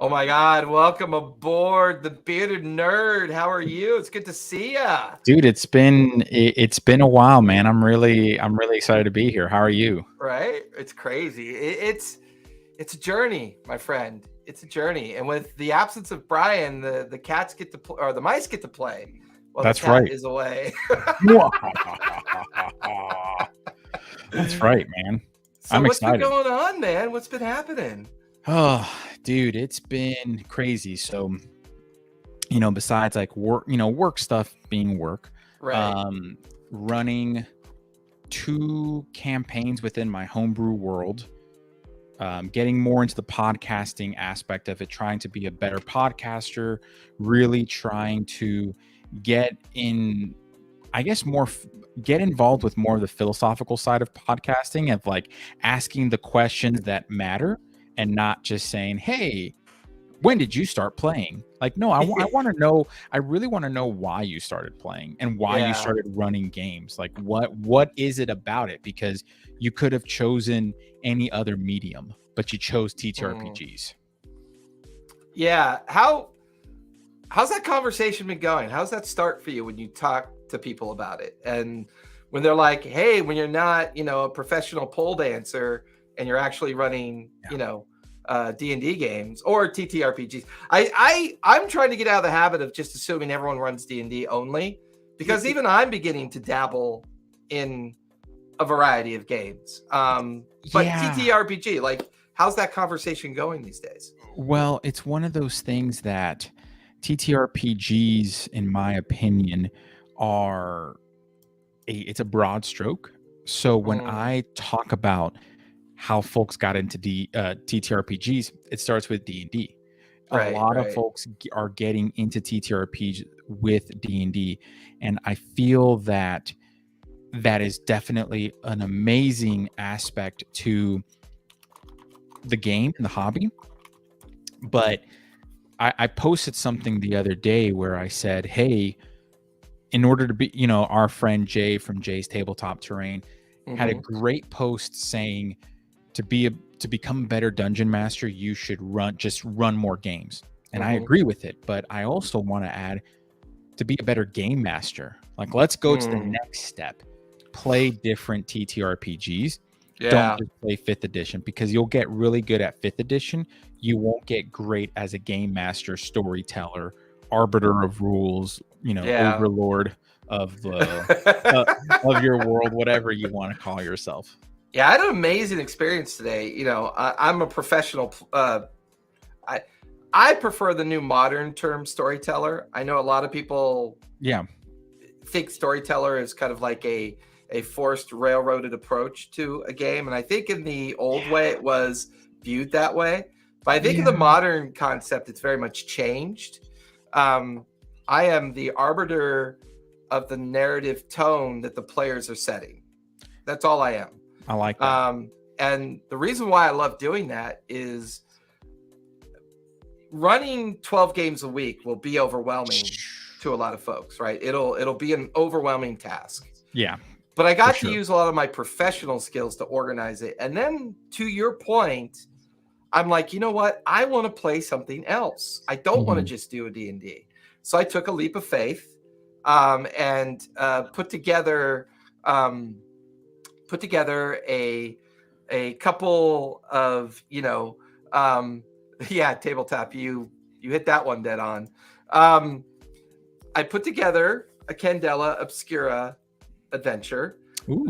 Oh my God! Welcome aboard, the bearded nerd. How are you? It's good to see ya, Dude, it's been a while, man. I'm really excited to be here. How are you? right? It's crazy. It's a journey, my friend. It's a journey, and with the absence of Brian, the cats get to play, or the mice get to play. Well, the That's cat right. is away. That's right, man. So I'm what's been excited. going on, man? What's been happening? Oh, dude, it's been crazy. So, besides like work, work stuff being work, Right. um, running two campaigns within my homebrew world, getting more into the podcasting aspect of it, trying to be a better podcaster, really trying to get in, I guess, get involved with more of the philosophical side of podcasting, of like asking the questions that matter and not just saying, hey, when did you start playing? Like, no, I want to know. I really want to know why you started playing and why you Yeah. started running games. Like, what is it about it? Because you could have chosen any other medium, but you chose TTRPGs. Yeah. How's that conversation been going? How's that start for you when you talk to people about it? And when they're like, hey, when you're not, a professional pole dancer and you're actually running, D&D games or TTRPGs. I'm trying to get out of the habit of just assuming everyone runs D&D only, because even I'm beginning to dabble in a variety of games. But Yeah. TTRPG, like, how's that conversation going these days? Well, it's one of those things that TTRPGs, in my opinion, are it's a broad stroke. So when I talk about how folks got into TTRPGs, it starts with D&D. A lot of folks are getting into TTRPGs with D&D, and I feel that is definitely an amazing aspect to the game and the hobby. But I posted something the other day where I said, hey, in order to be, our friend Jay from Jay's Tabletop Terrain had a great post saying to become a better dungeon master, you should run more games. And I agree with it, but I also want to add, to be a better game master, like, let's go to the next step. Play different TTRPGs. Yeah. Don't just play 5th edition, because you'll get really good at 5th edition. You won't get great as a game master, storyteller, arbiter of rules, overlord of the of your world, whatever you want to call yourself. Yeah, I had an amazing experience today. I'm a professional. I prefer the new modern term storyteller. I know a lot of people think storyteller is kind of like a forced railroaded approach to a game. And I think in the old way it was viewed that way. But I think in the modern concept, it's very much changed. I am the arbiter of the narrative tone that the players are setting. That's all I am. I like that. And the reason why I love doing that is running 12 games a week will be overwhelming to a lot of folks, right? It'll be an overwhelming task. Yeah. But I got to use a lot of my professional skills to organize it. And then, to your point, I'm like, you know what? I want to play something else. I don't want to just do a D&D. So I took a leap of faith and put together a couple of, tabletop. You hit that one dead on. I put together a Candela Obscura adventure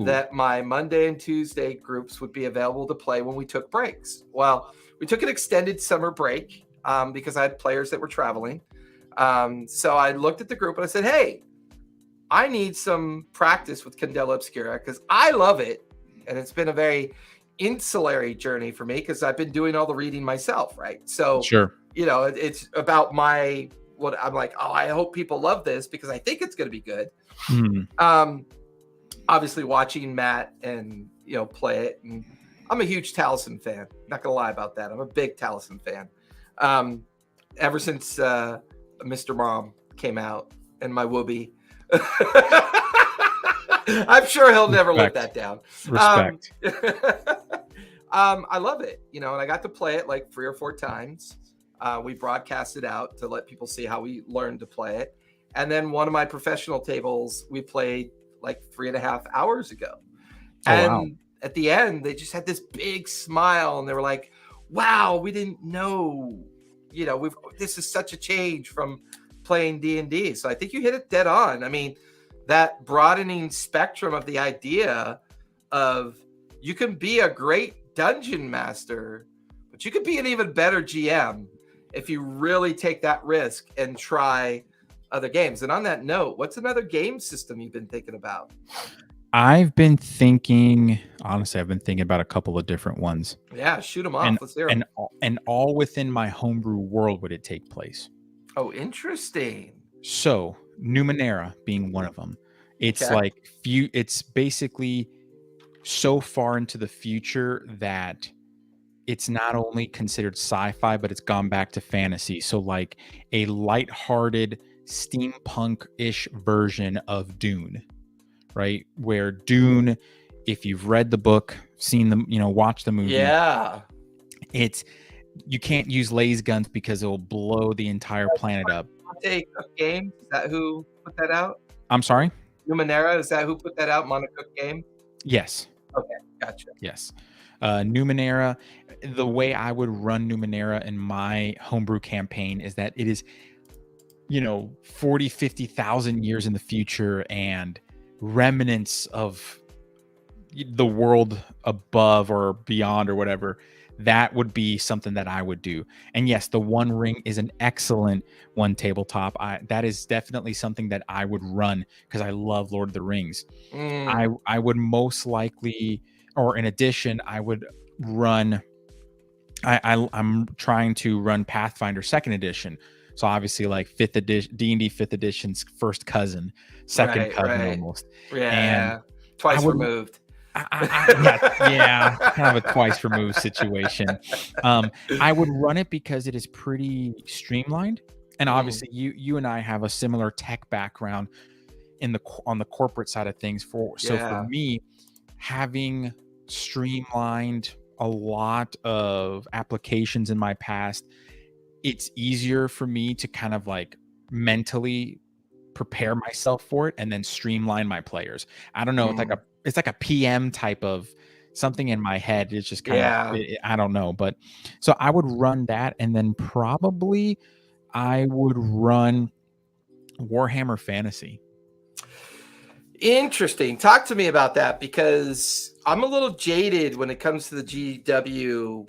that my Monday and Tuesday groups would be available to play when we took breaks. Well, we took an extended summer break because I had players that were traveling. So I looked at the group and I said, hey, I need some practice with Candela Obscura because I love it. And it's been a very insulary journey for me because I've been doing all the reading myself, right? So, it's about what I'm like, oh, I hope people love this because I think it's going to be good. Obviously watching Matt and, play it. And I'm a huge Taliesin fan. Not going to lie about that. I'm a big Taliesin fan. Ever since Mr. Mom came out and my Whoopi. I'm sure he'll never live that down. Respect. I love it, and I got to play it like 3 or 4 times. We broadcast it out to let people see how we learned to play it. And then one of my professional tables we played like 3.5 hours ago. Oh, and wow. At the end, they just had this big smile and they were like, wow, we didn't know, this is such a change from playing D&D. So I think you hit it dead on. I mean, that broadening spectrum of the idea of you can be a great dungeon master, but you could be an even better GM if you really take that risk and try other games. And on that note, what's another game system you've been thinking about? I've been thinking about a couple of different ones. Yeah, shoot them off. Let's hear them. And all within my homebrew world would it take place. Oh, interesting. So Numenera being one of them. It's Okay. it's basically so far into the future that it's not only considered sci-fi, but it's gone back to fantasy. So like a lighthearted steampunk-ish version of Dune, right? Where Dune, if you've read the book, seen them, watched the movie. Yeah. You can't use laser guns because it will blow the entire planet up. Cook Games, is that who put that out? I'm sorry? Numenera, is that who put that out? Monocook Game? Yes. Okay, gotcha. Yes. Numenera, the way I would run Numenera in my homebrew campaign is that it is, 40, 50,000 years in the future and remnants of the world above or beyond or whatever. That would be something that I would do. And yes, the One Ring is an excellent one tabletop. That is definitely something that I would run because I love Lord of the Rings. I would most likely, or in addition, I would run. I'm trying to run Pathfinder 2nd edition. So obviously, like 5th edition, D&D 5th edition's first cousin, second cousin almost. Yeah, and twice removed. Yeah, kind of a twice removed situation. I would run it because it is pretty streamlined, and obviously you and I have a similar tech background on the corporate side of things. So for me, having streamlined a lot of applications in my past, it's easier for me to kind of like mentally prepare myself for it and then streamline my players. I don't know, it's like a PM type of something in my head. It's just kind of, I don't know. But so I would run that. And then probably I would run Warhammer Fantasy. Interesting. Talk to me about that because I'm a little jaded when it comes to the GW,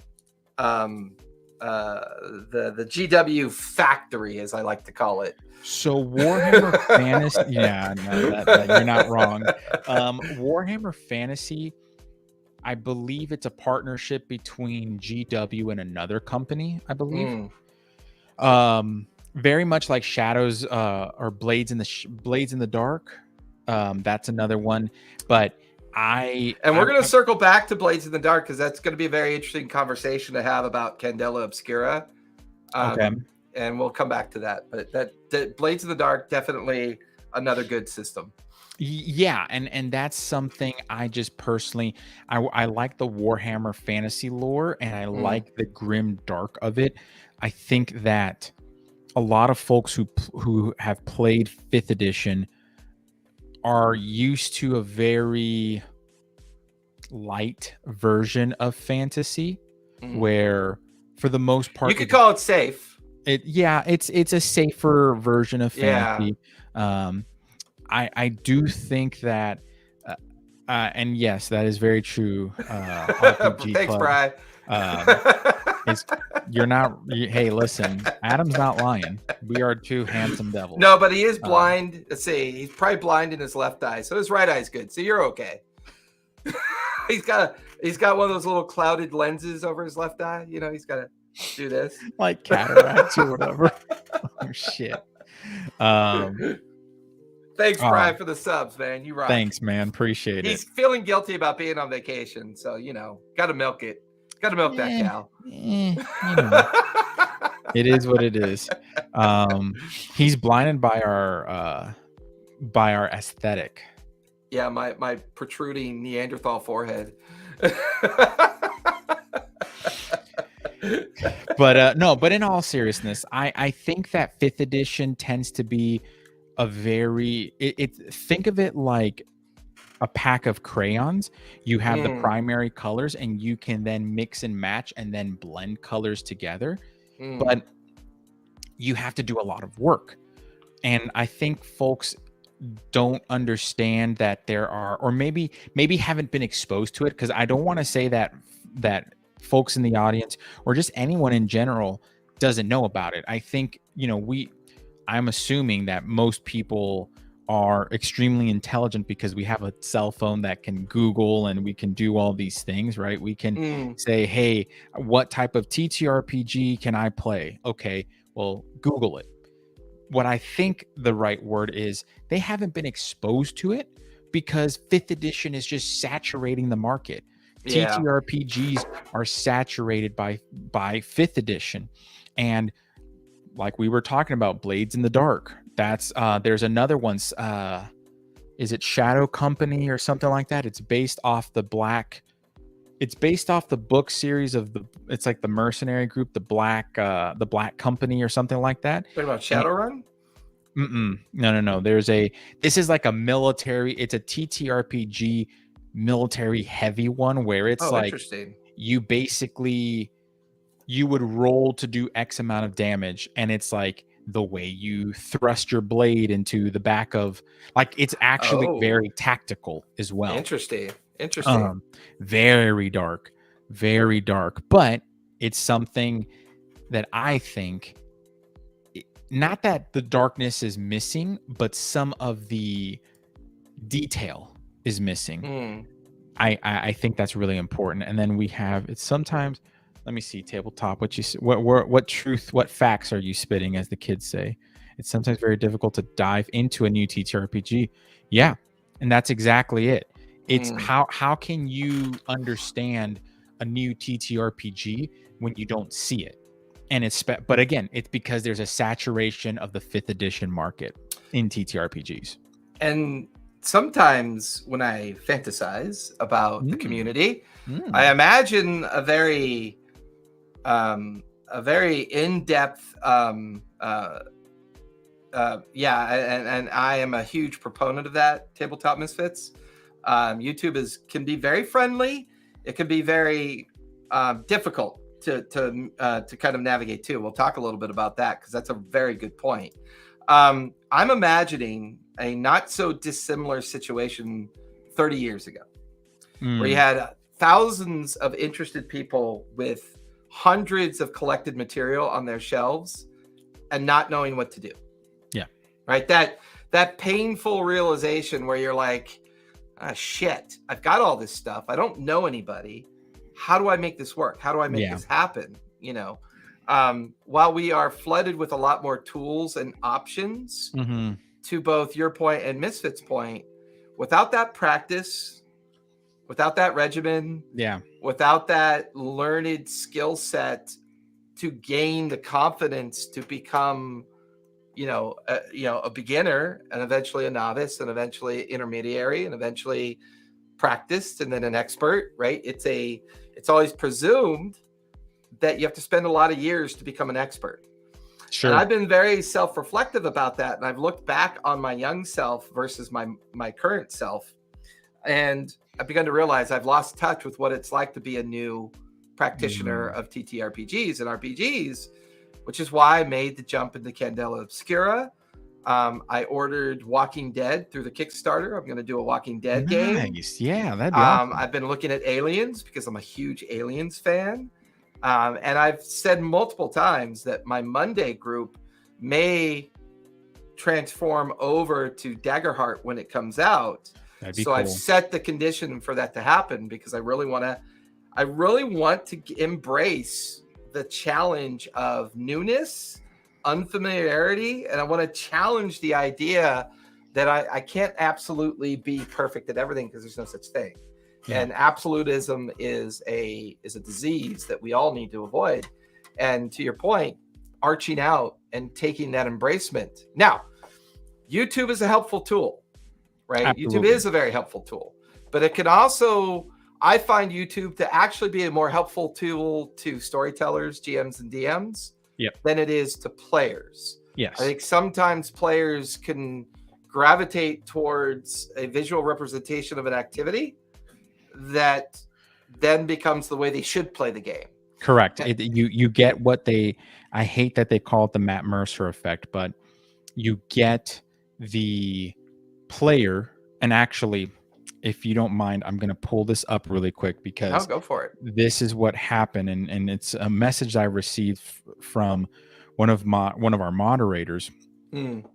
the GW factory, as I like to call it. So Warhammer Fantasy, you're not wrong. Warhammer Fantasy, I believe it's a partnership between GW and another company, I believe. Very much like Shadows or Blades in the Dark. That's another one, but we're going to circle back to Blades in the Dark because that's going to be a very interesting conversation to have about Candela Obscura. Okay. And we'll come back to that. But that Blades in the Dark, definitely another good system. Yeah, and that's something I just personally, I like the Warhammer fantasy lore, and I like the grim dark of it. I think that a lot of folks who have played 5th edition are used to a very light version of fantasy, where for the most part you could call it safe. It's a safer version of fantasy. I do think that and yes, that is very true. RPG Thanks, Club. Hey, listen, Adam's not lying. We are two handsome devils. No, but he is blind. Let's see, he's probably blind in his left eye, so his right eye's good. So you're okay. He's got one of those little clouded lenses over his left eye. He's got to do this, like cataracts or whatever. Oh shit. Thanks, Brian, for the subs, man. You rock. Thanks, man. Appreciate it. He's feeling guilty about being on vacation, so got to milk it. Got to milk that cow. It is what it is. He's blinded by our aesthetic. Yeah, my protruding Neanderthal forehead. But no, but in all seriousness, I think that 5th edition tends to be a very think of it like a pack of crayons. You have the primary colors and you can then mix and match and then blend colors together. But you have to do a lot of work. And I think folks don't understand that there are, or maybe haven't been exposed to it, because I don't want to say that folks in the audience or just anyone in general doesn't know about it. I think, I'm assuming that most people are extremely intelligent because we have a cell phone that can Google and we can do all these things, right? We can say, hey, what type of TTRPG can I play? Okay, well, Google it. What I think the right word is, they haven't been exposed to it because 5th edition is just saturating the market. Yeah. TTRPGs are saturated by 5th edition. And like we were talking about, Blades in the Dark, that's there's another one, is it Shadow Company or something like that? It's based off the book series of it's like the mercenary group, the Black Company or something like that. What about Shadowrun? No. This is like a military, it's a TTRPG military heavy one where it's like you basically, you would roll to do X amount of damage, and it's like the way you thrust your blade into the back of, like, it's actually very tactical as well. Interesting. Very dark, but it's something that I think, not that the darkness is missing, but some of the detail is missing. I think that's really important. And then we have, it's sometimes, let me see, tabletop, what facts are you spitting, as the kids say? It's sometimes very difficult to dive into a new TTRPG. Yeah, and that's exactly it. It's how can you understand a new TTRPG when you don't see it? And but again, it's because there's a saturation of the 5th edition market in TTRPGs. And sometimes when I fantasize about the community, I imagine a very in-depth, and I am a huge proponent of that, Tabletop Misfits. YouTube can be very friendly. It can be very difficult to kind of navigate too. We'll talk a little bit about that because that's a very good point. I'm imagining a not so dissimilar situation 30 years ago, where you had thousands of interested people with hundreds of collected material on their shelves and not knowing what to do. Yeah. Right. That painful realization where you're like, shit, I've got all this stuff. I don't know anybody. How do I make this work? How do I make this happen? While we are flooded with a lot more tools and options, to both your point and Misfits' point, without that practice, without that regimen, without that learned skill set to gain the confidence to become, a beginner, and eventually a novice, and eventually intermediary, and eventually practiced, and then an expert, right? It's always presumed that you have to spend a lot of years to become an expert. Sure. And I've been very self-reflective about that. And I've looked back on my young self versus my current self. And I've begun to realize I've lost touch with what it's like to be a new practitioner of TTRPGs and RPGs, which is why I made the jump into Candela Obscura. I ordered Walking Dead through the Kickstarter. I'm going to do a Walking Dead game. Yeah, that'd be awesome. I've been looking at Aliens because I'm a huge Aliens fan. And I've said multiple times that my Monday group may transform over to Daggerheart when it comes out. So cool. I've set the condition for that to happen because I really want to embrace the challenge of newness, unfamiliarity, and I want to challenge the idea that I can't absolutely be perfect at everything because there's no such thing. Yeah. And absolutism is a disease that we all need to avoid. And to your point, arching out and taking that embracement. Now, YouTube is a helpful tool, right? Absolutely. YouTube is a very helpful tool, but it can also I find YouTube to actually be a more helpful tool to storytellers, GMs, and DMs than it is to players. Yes. I think sometimes players can gravitate towards a visual representation of an activity that then becomes the way they should play the game. Correct. You get what they, I hate that they call it the Matt Mercer effect, but you get the player. And actually, if you don't mind, I'm going to pull this up really quick because go for it. This is what happened. And it's a message I received from one of our moderators. And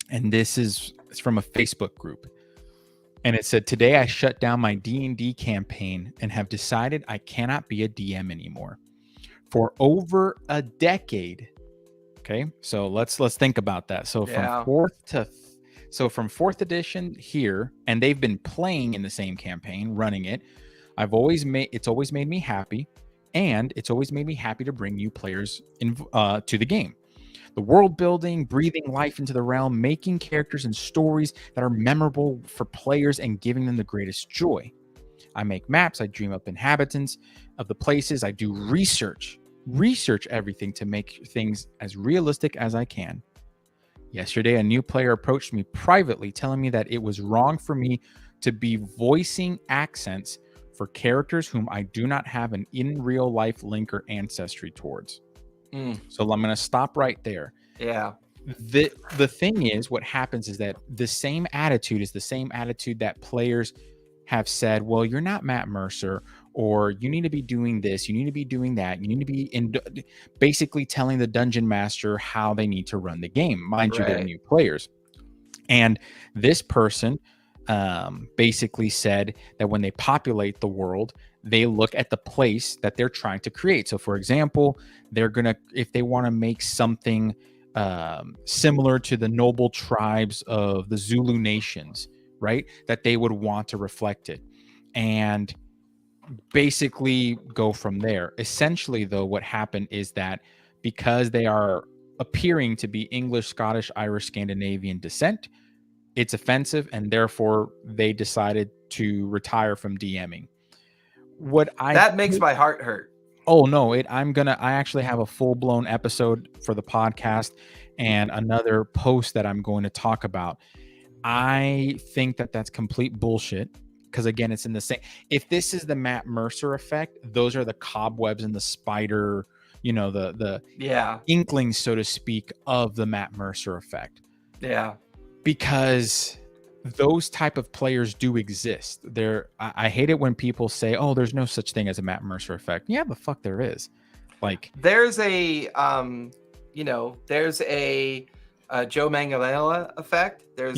it's from a Facebook group. And it said, today I shut down my D&D campaign and have decided I cannot be a DM anymore. For over a decade. Okay, so let's think about that. So from fourth edition here, and they've been playing in the same campaign, running it. It's always made me happy, and it's always made me happy to bring new players in to the game. The world building, breathing life into the realm, making characters and stories that are memorable for players and giving them the greatest joy. I make maps, I dream up inhabitants of the places, I do research everything to make things as realistic as I can. Yesterday, a new player approached me privately telling me that it was wrong for me to be voicing accents for characters whom I do not have an in real life link or ancestry towards. So I'm going to stop right there. Yeah. The thing is, what happens is that the same attitude is the same attitude that players have said, well, you're not Matt Mercer, or you need to be doing this, you need to be doing that, you need to be basically telling the dungeon master how they need to run the game. Mind you, they're new players. And this person basically said that when they populate the world, they look at the place that they're trying to create. So for example, if they want to make something similar to the noble tribes of the Zulu nations, right, that they would want to reflect it and basically go from there. Essentially, though, what happened is that because they are appearing to be English, Scottish, Irish, Scandinavian descent, it's offensive, and therefore they decided to retire from DMing. That makes my heart hurt. Oh no, I actually have a full-blown episode for the podcast and another post that I'm going to talk about. I think that that's complete bullshit. Because again, it's in the same. If this is the Matt Mercer effect, those are the cobwebs and the spider, the inklings, so to speak, of the Matt Mercer effect. Yeah. Because those type of players do exist. I hate it when people say, "Oh, there's no such thing as a Matt Mercer effect." Yeah, the fuck there is. Like there's a there's a Joe Manganiello effect. There's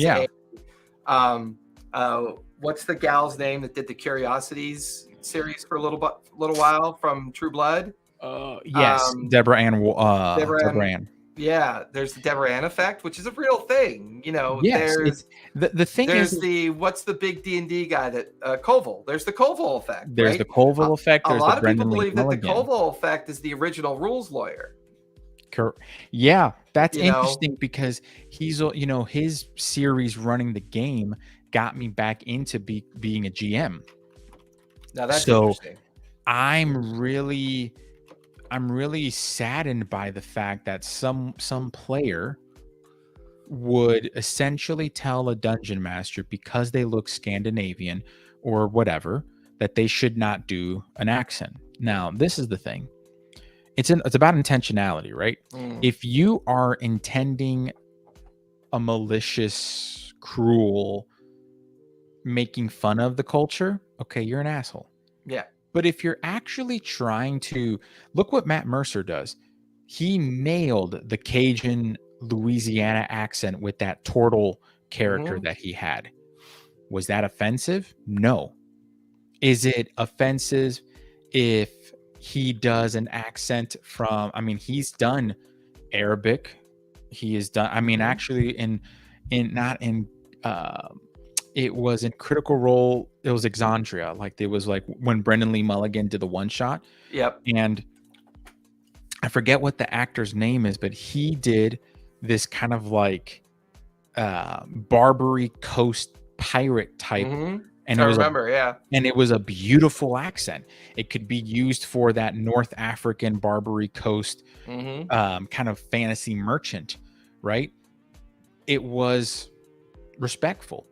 what's the gal's name that did the Curiosities series for a little while from True Blood? Yes, Deborah Ann. Yeah, there's the Deborah Ann effect, which is a real thing. Yes, there's what's the big D&D guy that Colville? There's the Colville effect. There's the Colville effect. A lot of people believe that the Colville effect is the original rules lawyer. Yeah, that's interesting because he's his series running the game got me back into being a GM. Now that's interesting. I'm really saddened by the fact that some player would essentially tell a dungeon master because they look Scandinavian or whatever that they should not do an accent. Now, this is the thing. It's about intentionality, right? If you are intending a malicious, cruel, making fun of the culture, okay, you're an asshole. Yeah. But if you're actually trying to look what Matt Mercer does, he nailed the Cajun Louisiana accent with that turtle character that he had. Was that offensive? No. Is it offensive if he does an accent from, he's done Arabic. He has done, actually it was in Critical Role. It was Exandria. Like it was like when Brendan Lee Mulligan did the one shot. Yep. And I forget what the actor's name is, but he did this kind of like Barbary Coast pirate type and I remember, yeah. And it was a beautiful accent. It could be used for that North African Barbary Coast kind of fantasy merchant, right? It was respectful.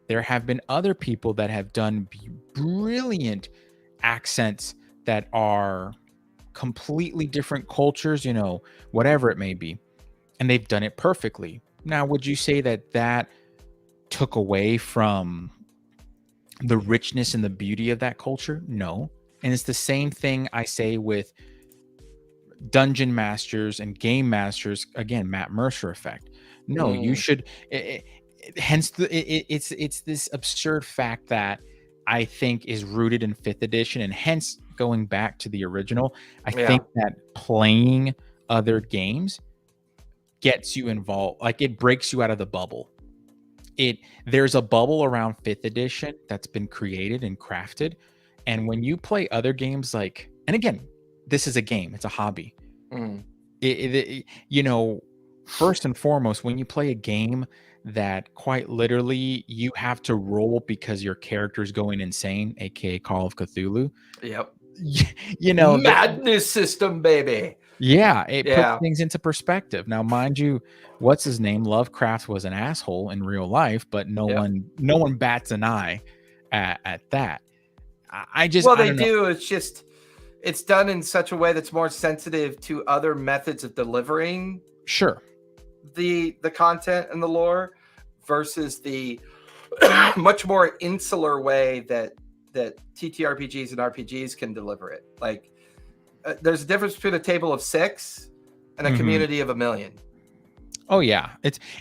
There have been other people that have done brilliant accents that are completely different cultures, you know, whatever it may be, and they've done it perfectly. Now, would you say that that took away from the richness and the beauty of that culture? No. And it's the same thing I say with dungeon masters and game masters. Again, Matt Mercer effect. No, you should. Hence, it's this absurd fact that I think is rooted in 5th edition, and hence going back to the original. I think that playing other games gets you involved. Like, it breaks you out of the bubble. There's a bubble around 5th edition that's been created and crafted, and when you play other games, like, and again, this is a game, it's a hobby. You know, first and foremost, when you play a game that quite literally you have to roll because your character's going insane, aka Call of Cthulhu. Yep. You know, madness system, baby. Yeah, it puts things into perspective. Now, mind you, what's his name? Lovecraft was an asshole in real life, but no one bats an eye at that. I just they do. It's just it's done in such a way that's more sensitive to other methods of delivering the content and the lore versus the much more insular way that TTRPGs and RPGs can deliver it. Like, there's a difference between a table of 6 and a community of 1 million. Oh yeah,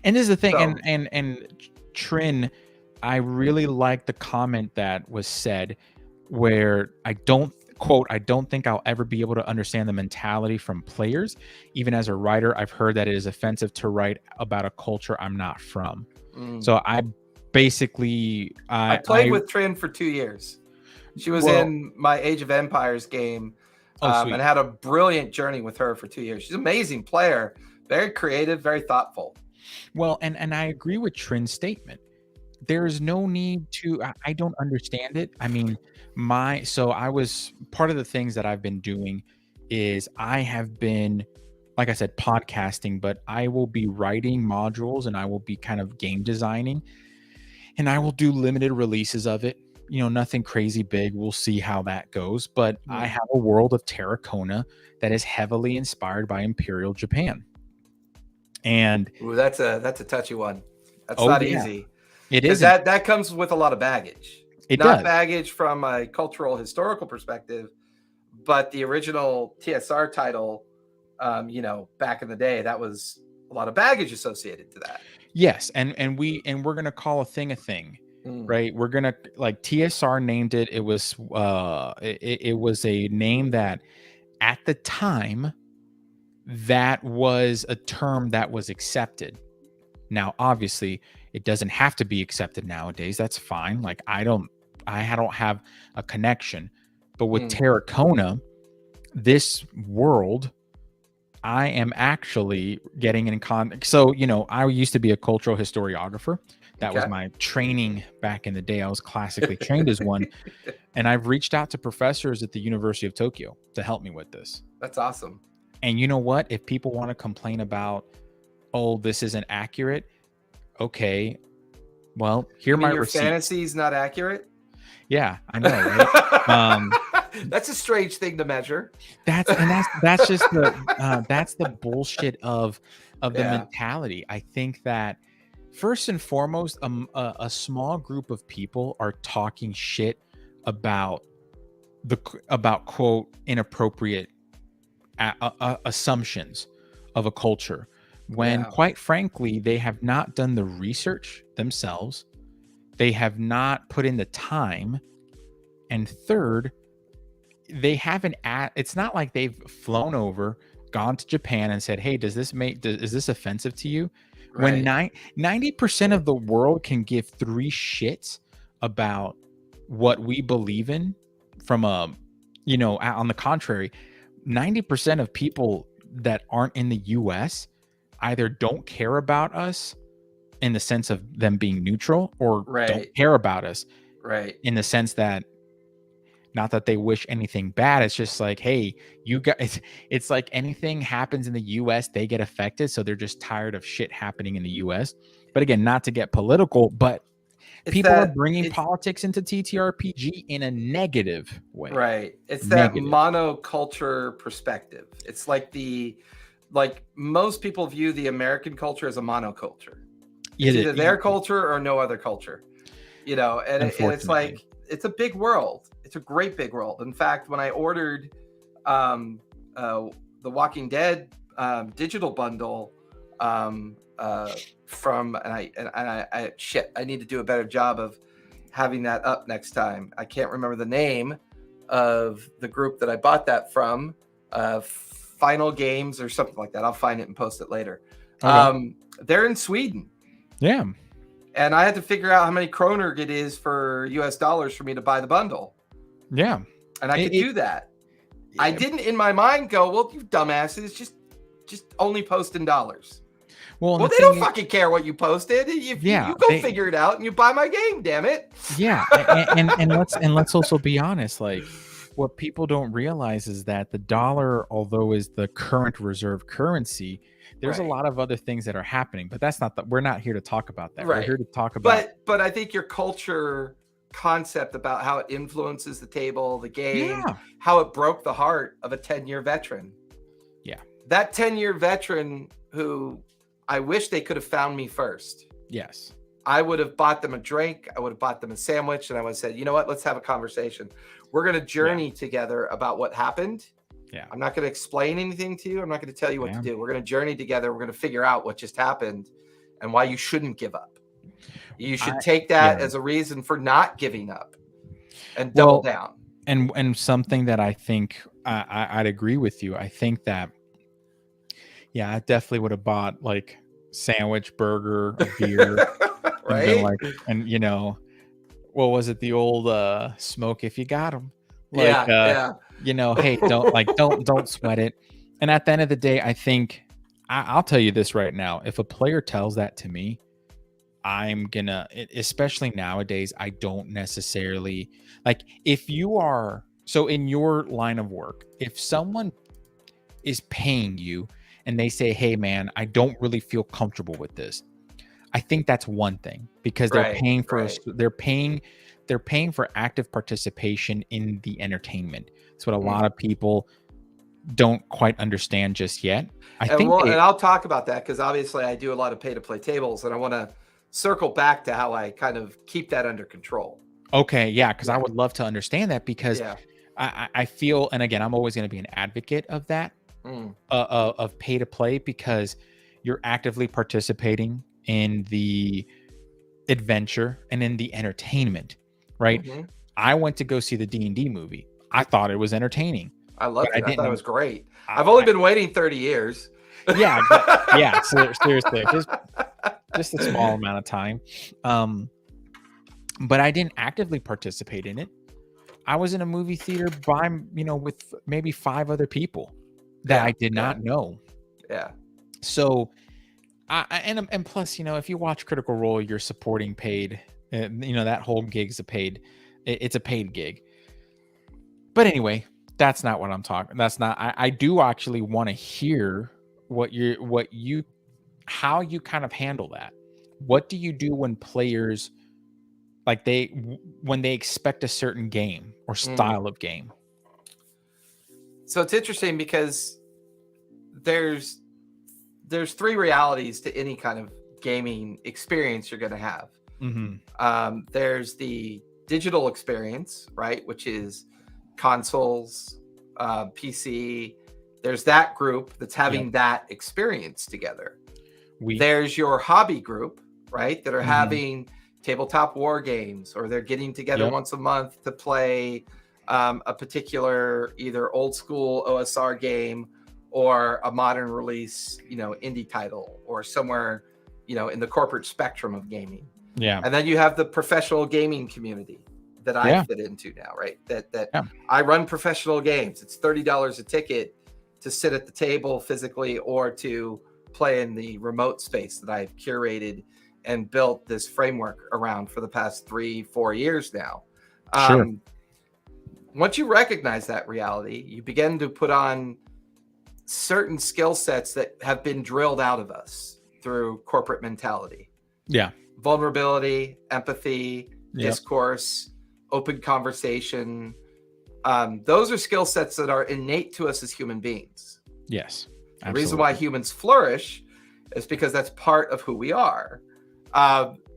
and this is the thing, and Trin, I really like the comment that was said where I don't think I'll ever be able to understand the mentality from players. Even as a writer, I've heard that it is offensive to write about a culture I'm not from. So I basically I played with Trin for 2 years. She was in my Age of Empires game. And had a brilliant journey with her for 2 years. She's an amazing player, very creative, very thoughtful. Well, and I agree with Trin's statement. There is no need to, I don't understand it. I mean, so I was, part of the things that I've been doing is I have been, like I said, podcasting, but I will be writing modules and I will be kind of game designing, and I will do limited releases of it. You know, nothing crazy big. We'll see how that goes. But I have a world of Terracona that is heavily inspired by Imperial Japan. And that's a touchy one. That's not easy. It is. That comes with a lot of baggage. It does. Baggage from a cultural historical perspective, but the original TSR title, you know, back in the day, that was a lot of baggage associated to that. Yes, and we're gonna call a thing. Right, we're gonna, like, TSR named it. It was it was a name that at the time that was a term that was accepted. Now, obviously, it doesn't have to be accepted nowadays. That's fine. Like, I don't have a connection, but with Terracona, this world, I am actually getting in contact. So, you know, I used to be a cultural historiographer. That was my training back in the day. I was classically trained as one. And I've reached out to professors at the University of Tokyo to help me with this. That's awesome. And you know what? If people want to complain about, oh, this isn't accurate, okay, well, here my your receipts. Fantasy's not accurate? Yeah, I know, right? That's a strange thing to measure. That's just that's the bullshit of the mentality. I think that first and foremost, a small group of people are talking shit about quote inappropriate assumptions of a culture, when quite frankly they have not done the research themselves. They have not put in the time, and third, they haven't it's not like they've flown over, gone to Japan and said, hey, is this offensive to you? Right. When 90% of the world can give 3 shits about what we believe in, from on the contrary, 90% of people that aren't in the US either don't care about us in the sense of them being neutral, or don't care about us Right. in the sense that, not that they wish anything bad. It's just like, hey, you guys, it's like anything happens in the US, they get affected. So they're just tired of shit happening in the US. But again, not to get political, but people are bringing politics into TTRPG in a negative way. Right. It's that monoculture perspective. It's like most people view the American culture as a monoculture. It's either their culture or no other culture, you know, and it's like, it's a big world. It's a great big world. In fact, when I ordered the Walking Dead digital bundle from, I need to do a better job of having that up next time. I can't remember the name of the group that I bought that from, Final Games or something like that. I'll find it and post it later. Okay. They're in Sweden. Yeah. And I had to figure out how many kroner it is for US dollars for me to buy the bundle. Yeah. And I could do that. Yeah. I didn't in my mind go, well, you dumbasses, just only post in dollars. Well, they don't fucking care what you posted. You go figure it out and you buy my game, damn it. Yeah. and let's also be honest, like, what people don't realize is that the dollar, although is the current reserve currency, there's a lot of other things that are happening, but we're not here to talk about that. Right. We're here to talk about. But I think your culture concept about how it influences the table, the game, how it broke the heart of a 10-year veteran. Yeah. That 10-year veteran who I wish they could have found me first. Yes. I would have bought them a drink. I would have bought them a sandwich. And I would have said, you know what? Let's have a conversation. We're going to journey together about what happened. Yeah. I'm not going to explain anything to you. I'm not going to tell you what to do. We're going to journey together. We're going to figure out what just happened and why you shouldn't give up. You should take that as a reason for not giving up and double down. And something that I think I'd agree with you. I think that, I definitely would have bought like sandwich, burger, a beer, right? And what was it? The old smoke if you got them. Like, hey, don't sweat it. And at the end of the day, I think I'll tell you this right now. If a player tells that to me, I'm gonna, especially nowadays, I don't necessarily like, if you are, so in your line of work, if someone is paying you and they say, hey man, I don't really feel comfortable with this, I think that's one thing, because they're paying for they're paying for active participation in the entertainment. It's what a lot of people don't quite understand just yet. And I'll talk about that, because obviously I do a lot of pay-to-play tables, and I want to circle back to how I kind of keep that under control. Okay, yeah, because I would love to understand that, because I feel, and again, I'm always going to be an advocate of that, of pay-to-play, because you're actively participating in the adventure and in the entertainment. Right. Mm-hmm. I went to go see the D&D movie. I thought it was entertaining. I loved it. I thought it was great. I've only been waiting 30 years. Yeah. Seriously, just a small amount of time. But I didn't actively participate in it. I was in a movie theater with maybe 5 other people that I did not know. Yeah. So, and plus, if you watch Critical Role, you're supporting paid. That whole gig's it's a paid gig. But anyway, that's not what I'm talking. That's not, I do actually want to hear how you kind of handle that. What do you do when players, when they expect a certain game or style of game? So it's interesting, because there's 3 realities to any kind of gaming experience you're going to have. Mm-hmm. There's the digital experience, right, which is consoles, PC. There's that group that's having that experience together. There's your hobby group, right, that are having tabletop war games, or they're getting together once a month to play a particular either old school OSR game or a modern release, indie title, or somewhere, in the corporate spectrum of gaming. Yeah. And then you have the professional gaming community that I fit into now, right? That I run professional games. It's $30 a ticket to sit at the table physically, or to play in the remote space that I've curated and built this framework around for the past 3-4 years now. Sure. Once you recognize that reality, you begin to put on certain skill sets that have been drilled out of us through corporate mentality. Yeah. Vulnerability, empathy, discourse, open conversation. Those are skill sets that are innate to us as human beings. Yes. Absolutely. The reason why humans flourish is because that's part of who we are.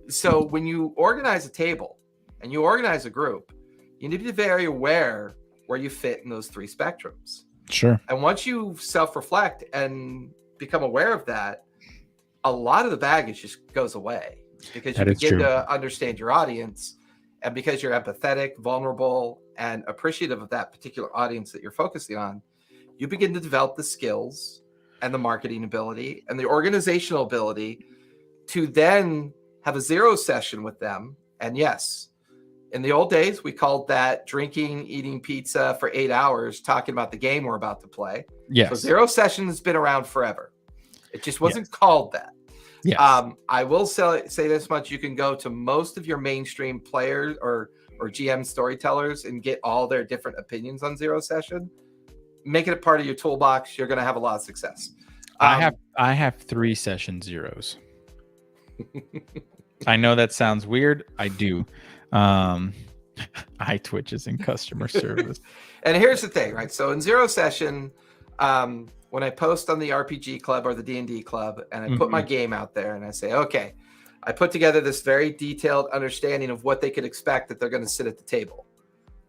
So when you organize a table and you organize a group, you need to be very aware where you fit in those three spectrums. Sure. And once you self-reflect and become aware of that, a lot of the baggage just goes away because you begin to understand your audience. And because you're empathetic, vulnerable, and appreciative of that particular audience that you're focusing on, you begin to develop the skills and the marketing ability and the organizational ability to then have a zero session with them. And yes, in the old days, we called that drinking, eating pizza for 8 hours, talking about the game we're about to play. Yes. So zero session has been around forever. It just wasn't called that. Yes. I will say this much. You can go to most of your mainstream players or GM storytellers and get all their different opinions on zero session. Make it a part of your toolbox. You're going to have a lot of success. I have 3 session zeros. I know that sounds weird. I do. iTwitch is in customer service. And here's the thing, right? So in zero session, when I post on the RPG club or the D&D club and I put my game out there and I say, okay, I put together this very detailed understanding of what they could expect that they're going to sit at the table.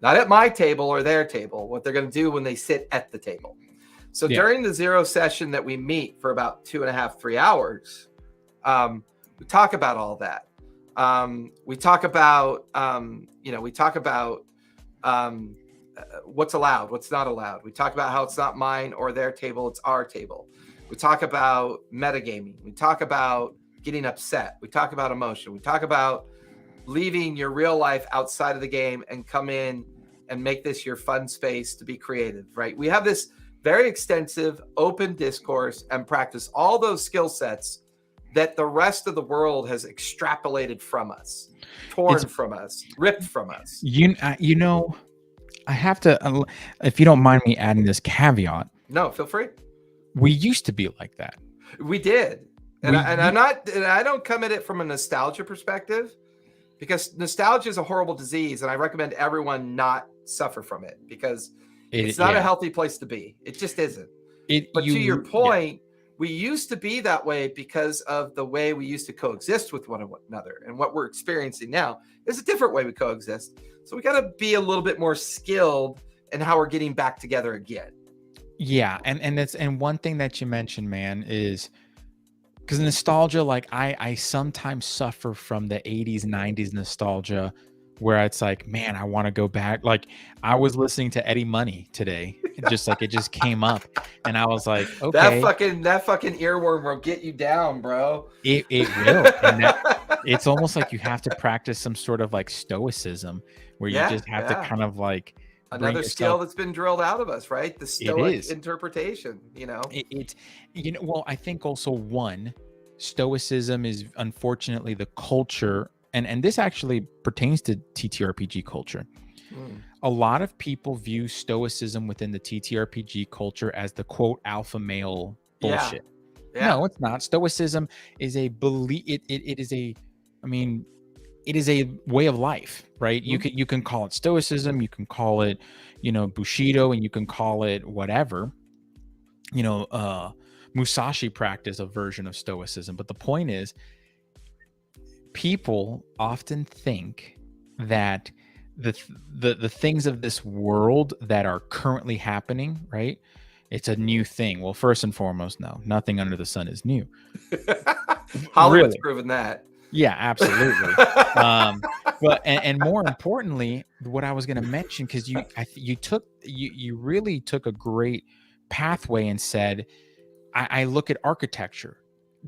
Not at my table or their table, what they're going to do when they sit at the table. So during the zero session that we meet for about 2.5, 3 hours, we talk about all that. We talk about, what's allowed, what's not allowed. We talk about how it's not mine or their table, it's our table. We talk about metagaming. We talk about getting upset. We talk about emotion. We talk about leaving your real life outside of the game and come in and make this your fun space to be creative, right? We have this very extensive open discourse and practice all those skill sets that the rest of the world has extrapolated from us, from us, ripped from us. You know, I have to, if you don't mind me adding this caveat. No, feel free. We used to be like that. We did. And I don't come at it from a nostalgia perspective, because nostalgia is a horrible disease. And I recommend everyone not suffer from it because it's not a healthy place to be. It just isn't. But to your point, we used to be that way because of the way we used to coexist with one another. And what we're experiencing now is a different way we coexist. So we got to be a little bit more skilled in how we're getting back together again. Yeah. And one thing that you mentioned, man, is because nostalgia, like I sometimes suffer from the 80s, 90s nostalgia where it's like, man, I want to go back. Like I was listening to Eddie Money today. It just came up and I was like, okay. That fucking earworm will get you down, bro. It will. And it's almost like you have to practice some sort of like stoicism where you just have to kind of like another skill that's been drilled out of us, right? The stoic interpretation, well, I think also stoicism is unfortunately the culture, and this actually pertains to TTRPG culture. A lot of people view stoicism within the TTRPG culture as the quote alpha male bullshit. No, it's not. Stoicism is a belief. It is a way of life, right? You can call it stoicism, you can call it, Bushido, and you can call it whatever. Musashi practice a version of stoicism, but the point is, people often think that the things of this world that are currently happening, right? It's a new thing. Well, first and foremost, no, nothing under the sun is new. Hollywood's proven that. Yeah, absolutely. But and more importantly, what I was going to mention, because you really took a great pathway and said, I look at architecture.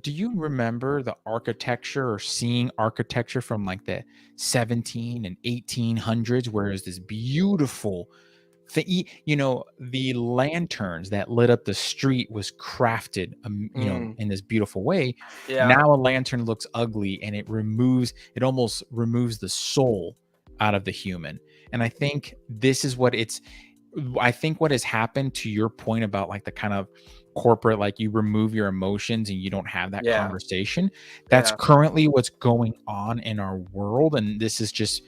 Do you remember the architecture or seeing architecture from like the 17 and 1800s, where it's this beautiful the lanterns that lit up the street was crafted, in this beautiful way. Yeah. Now a lantern looks ugly, and it almost removes the soul out of the human. And I think this is what what has happened, to your point about like the kind of corporate, like you remove your emotions and you don't have that conversation. That's currently what's going on in our world. And this is just,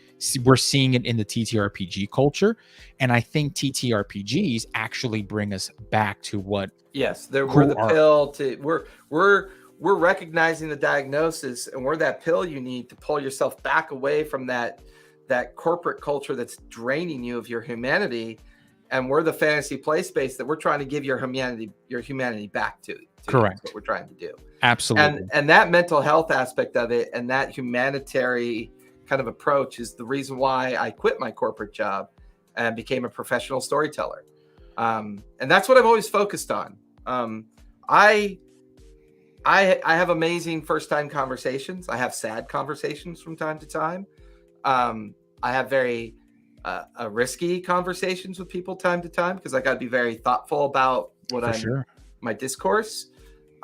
we're seeing it in the TTRPG culture. And I think TTRPGs actually bring us back to what. Yes, we're the pill to, we're recognizing the diagnosis, and we're that pill you need to pull yourself back away from that corporate culture that's draining you of your humanity. And we're the fantasy play space that we're trying to give your humanity back to. Correct. That's what we're trying to do. Absolutely. And that mental health aspect of it, and that humanitarian kind of approach, is the reason why I quit my corporate job and became a professional storyteller. And that's what I've always focused on. I have amazing first-time conversations. I have sad conversations from time to time. I have very risky conversations with people time to time, because I got to be very thoughtful about my discourse.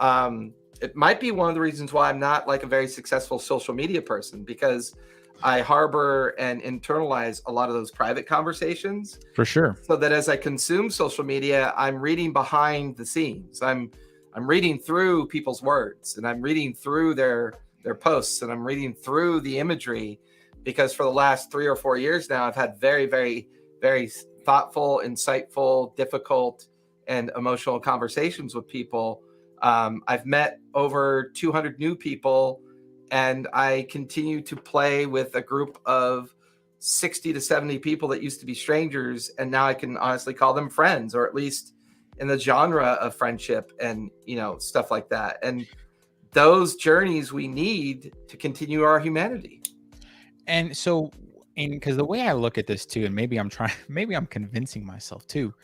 It might be one of the reasons why I'm not like a very successful social media person, because I harbor and internalize a lot of those private conversations. For sure. So that as I consume social media, I'm reading behind the scenes. I'm reading through people's words, and I'm reading through their posts, and I'm reading through the imagery. Because for the last 3 or 4 years now, I've had very, very, very thoughtful, insightful, difficult, and emotional conversations with people. I've met over 200 new people, and I continue to play with a group of 60 to 70 people that used to be strangers, and now I can honestly call them friends, or at least in the genre of friendship and stuff like that. And those journeys we need to continue our humanity. And so, because the way I look at this too, and maybe I'm convincing myself too,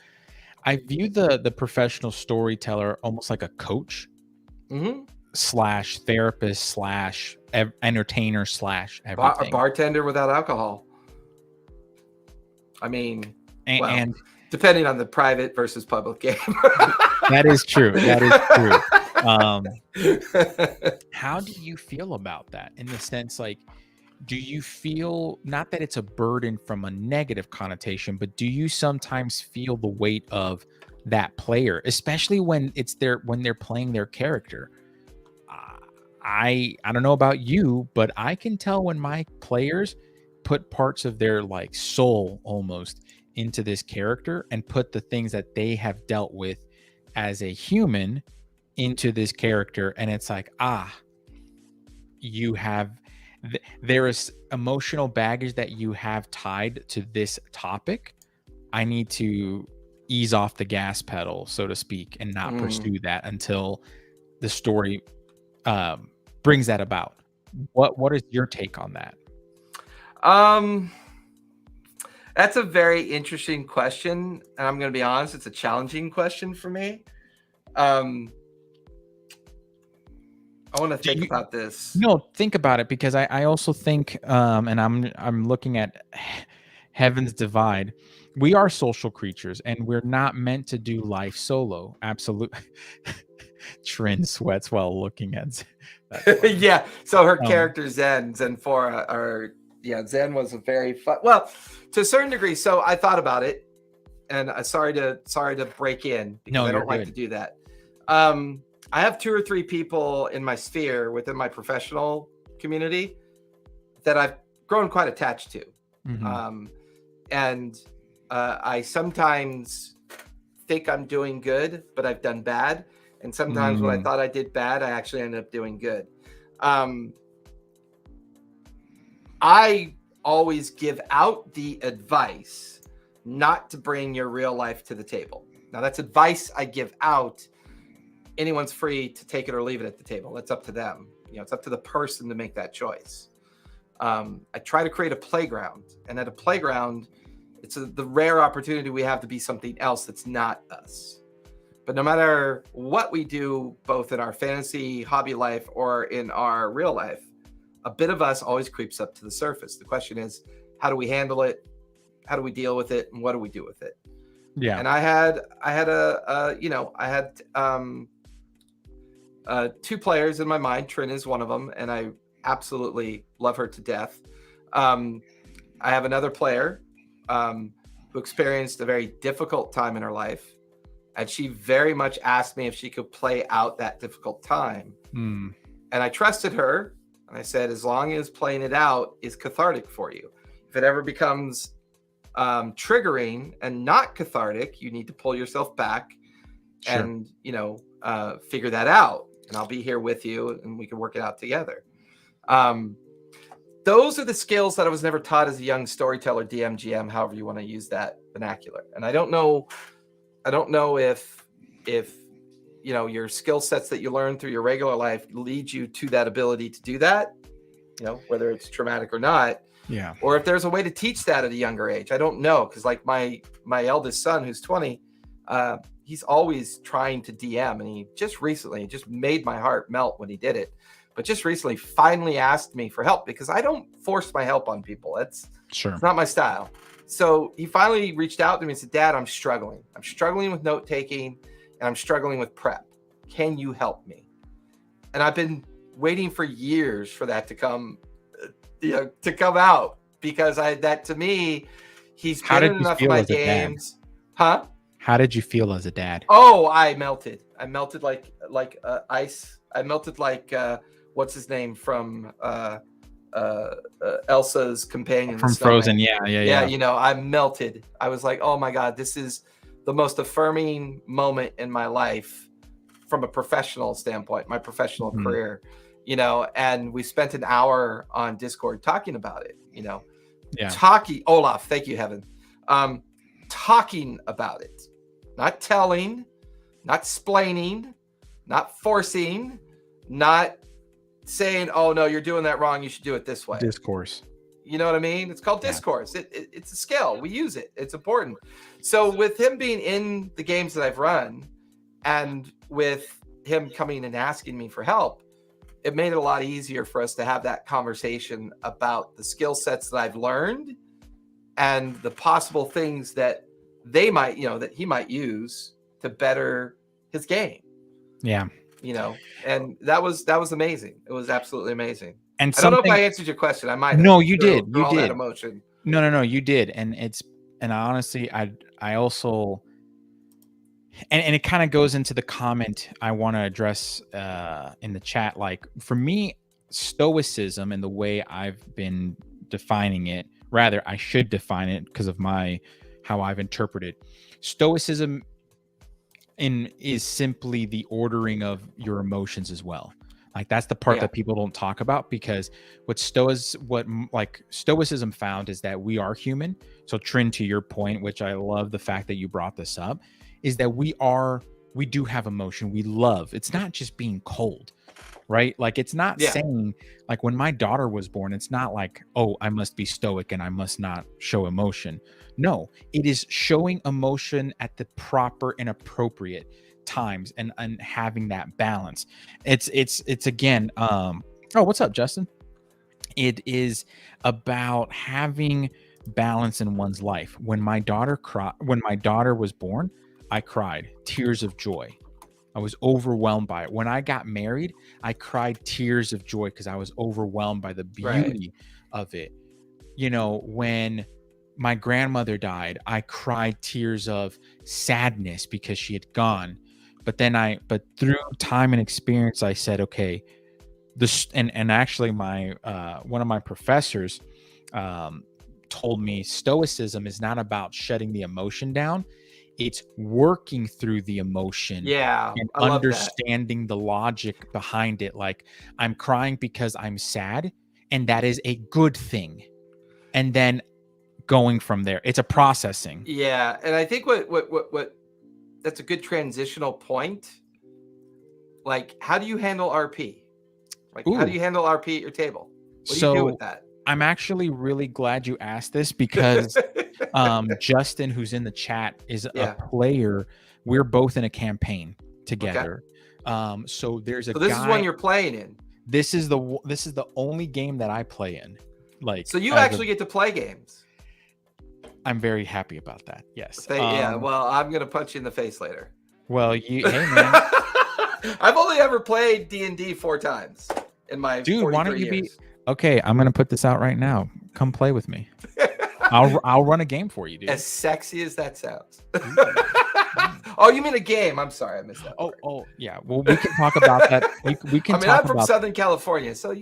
I view the professional storyteller almost like a coach slash therapist slash entertainer slash everything. A bartender without alcohol. I mean, and depending on the private versus public game. That is true. How do you feel about that, in the sense, like, do you feel, not that it's a burden from a negative connotation, but do you sometimes feel the weight of that player, especially when they're playing their character? I don't know about you, but I can tell when my players put parts of their like soul almost into this character, and put the things that they have dealt with as a human into this character, and it's like, you have there is emotional baggage that you have tied to this topic. I need to ease off the gas pedal, so to speak, and not pursue that until the story brings that about. What is your take on that? That's a very interesting question, and I'm going to be honest, it's a challenging question for me. I want to think about this. No, think about it, because I also think, and I'm looking at Heaven's Divide. We are social creatures, and we're not meant to do life solo. Absolutely. Trin sweats while looking at yeah. So her character Zen was a very fun. Well, to a certain degree. So I thought about it, and sorry to break in, because I don't like to do that. I have 2 or 3 people in my sphere within my professional community that I've grown quite attached to. And I sometimes think I'm doing good, but I've done bad. And sometimes when I thought I did bad, I actually ended up doing good. I always give out the advice not to bring your real life to the table. Now, that's advice I give out. Anyone's free to take it or leave it at the table. That's up to them. It's up to the person to make that choice. I try to create a playground, and at a playground, it's the rare opportunity we have to be something else that's not us. But no matter what we do, both in our fantasy hobby life or in our real life, a bit of us always creeps up to the surface. The question is, how do we handle it? How do we deal with it? And what do we do with it? Yeah. And I had two players in my mind. Trin is one of them, and I absolutely love her to death. I have another player who experienced a very difficult time in her life, and she very much asked me if she could play out that difficult time. Mm. And I trusted her, and I said, as long as playing it out is cathartic for you. If it ever becomes triggering and not cathartic, you need to pull yourself back and figure that out. And I'll be here with you, and we can work it out together. Those are the skills that I was never taught as a young storyteller, DM, GM, however you want to use that vernacular. And I don't know if your skill sets that you learn through your regular life lead you to that ability to do that, whether it's traumatic or not. Yeah. Or if there's a way to teach that at a younger age. I don't know. Because like my eldest son, who's 20, he's always trying to DM. And he just made my heart melt when he did it. But just recently finally asked me for help, because I don't force my help on people. It's not my style. So he finally reached out to me and said, Dad, I'm struggling. I'm struggling with note taking, and I'm struggling with prep. Can you help me? And I've been waiting for years for that to come out, because to me, he's been in enough of my games. Huh? How did you feel as a dad? Oh, I melted. I melted like ice. I melted like what's his name from Elsa's companion from Frozen. Yeah. I melted. I was like, oh my God, this is the most affirming moment in my life from a professional standpoint, my professional career, and we spent an hour on Discord talking about it, Olaf, thank you, Heaven. Talking about it, not telling, not splaining, not forcing, not saying, oh no, you're doing that wrong, you should do it this way. Discourse. You know what I mean? It's called discourse. It's a skill. We use it. It's important. So with him being in the games that I've run, and with him coming and asking me for help, it made it a lot easier for us to have that conversation about the skill sets that I've learned and the possible things that they might, that he might use to better his game. Yeah. And that was amazing. It was absolutely amazing. And I don't know if I answered your question. I might have. No, you did. You all did. That emotion. No, you did. And honestly, I also, and it kind of goes into the comment I want to address in the chat. Like, for me, stoicism and the way I've been defining it, rather I should define it because of how I've interpreted stoicism is simply the ordering of your emotions as well. Like, that's the part that people don't talk about, because what stoicism found is that we are human. So Trin, to your point, which I love the fact that you brought this up, is that we do have emotion. We love. It's not just being cold, right? Like, it's not saying, like, when my daughter was born, it's not like, oh, I must be stoic and I must not show emotion. No, it is showing emotion at the proper and appropriate times and having that balance. It's again, oh, what's up, Justin? It is about having balance in one's life. When my daughter was born, I cried tears of joy. I was overwhelmed by it. When I got married, I cried tears of joy because I was overwhelmed by the beauty of it. When my grandmother died, I cried tears of sadness because she had gone. But through time and experience, I said, okay, and actually my one of my professors told me stoicism is not about shutting the emotion down. It's working through the emotion and understanding the logic behind it. Like, I'm crying because I'm sad, and that is a good thing. And then going from there, it's a processing. Yeah. And I think what that's a good transitional point. Like, how do you handle RP? Like, how do you handle RP at your table? What do you do with that? I'm actually really glad you asked this, because Justin, who's in the chat, is a player. We're both in a campaign together. Okay. So there's a guy. This is one you're playing in. This is the only game that I play in. Like, so you actually get to play games. I'm very happy about that. Yes. Yeah. Well, I'm gonna punch you in the face later. Well, hey man, I've only ever played D&D 4 times in my dude, 43 why don't you years. be okay? I'm gonna put this out right now. Come play with me. I'll run a game for you, dude. As sexy as that sounds. Oh, you mean a game? I'm sorry, I missed that part. Oh, yeah. Well, we can talk about that. We can. I'm from Southern California, so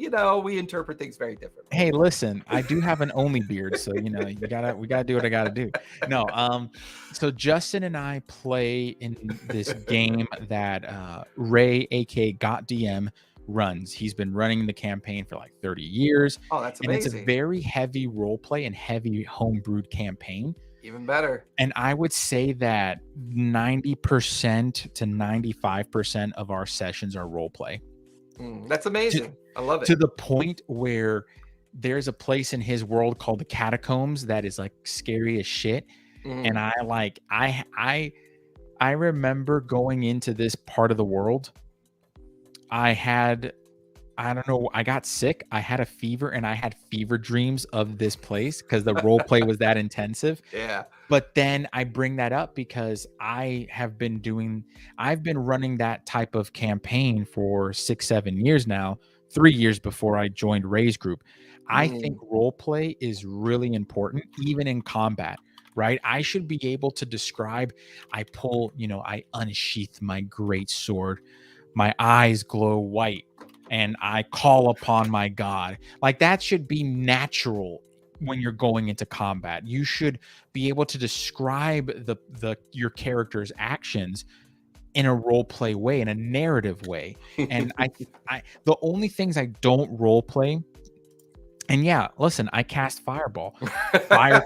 we interpret things very differently. Hey, listen, I do have an only beard, so we gotta do what I gotta do. No, so Justin and I play in this game that Ray, aka Got DM, runs. He's been running the campaign for like 30 years. Oh, that's amazing. And it's a very heavy role play and heavy homebrewed campaign. Even better. And I would say that 90% to 95% of our sessions are role play. That's amazing. I love it. To the point where there's a place in his world called the Catacombs that is like scary as shit. And I remember going into this part of the world. I don't know, I got sick, I had a fever, and I had fever dreams of this place because the role play was that intensive. Yeah. But then I bring that up because I've been running that type of campaign for 6-7 years now, 3 years before I joined Ray's group. I think role play is really important, even in combat, right? I should be able to describe, I unsheath my great sword, my eyes glow white, and I call upon my God. Like that should be natural when you're going into combat. You should be able to describe your character's actions in a role play way, in a narrative way. And I the only things I don't role play, and yeah, listen, I cast fireball. Fire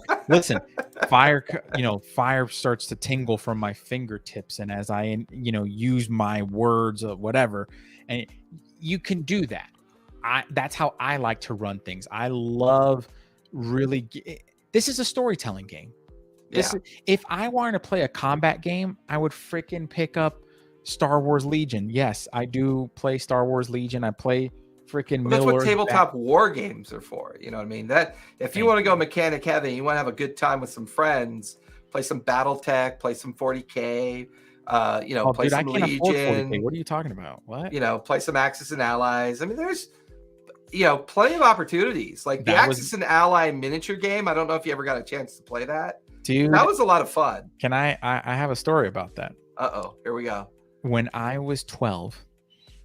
starts to tingle from my fingertips, and as I use my words of whatever, and you can do that. That's how I like to run things. I love this is a storytelling game. If I wanted to play a combat game, I would freaking pick up Star Wars Legion. Yes, I do play Star Wars Legion. I play freaking that's what tabletop war games are for. You know what I mean? That if you want to go mechanic heavy, you want to have a good time with some friends, play some BattleTech, play some 40K, play some Legion. What are you talking about? What? Play some Axis and Allies. I mean, there's plenty of opportunities. Like the Axis and Ally miniature game. I don't know if you ever got a chance to play that. Dude, that was a lot of fun. Can I have a story about that. Here we go. When I was 12,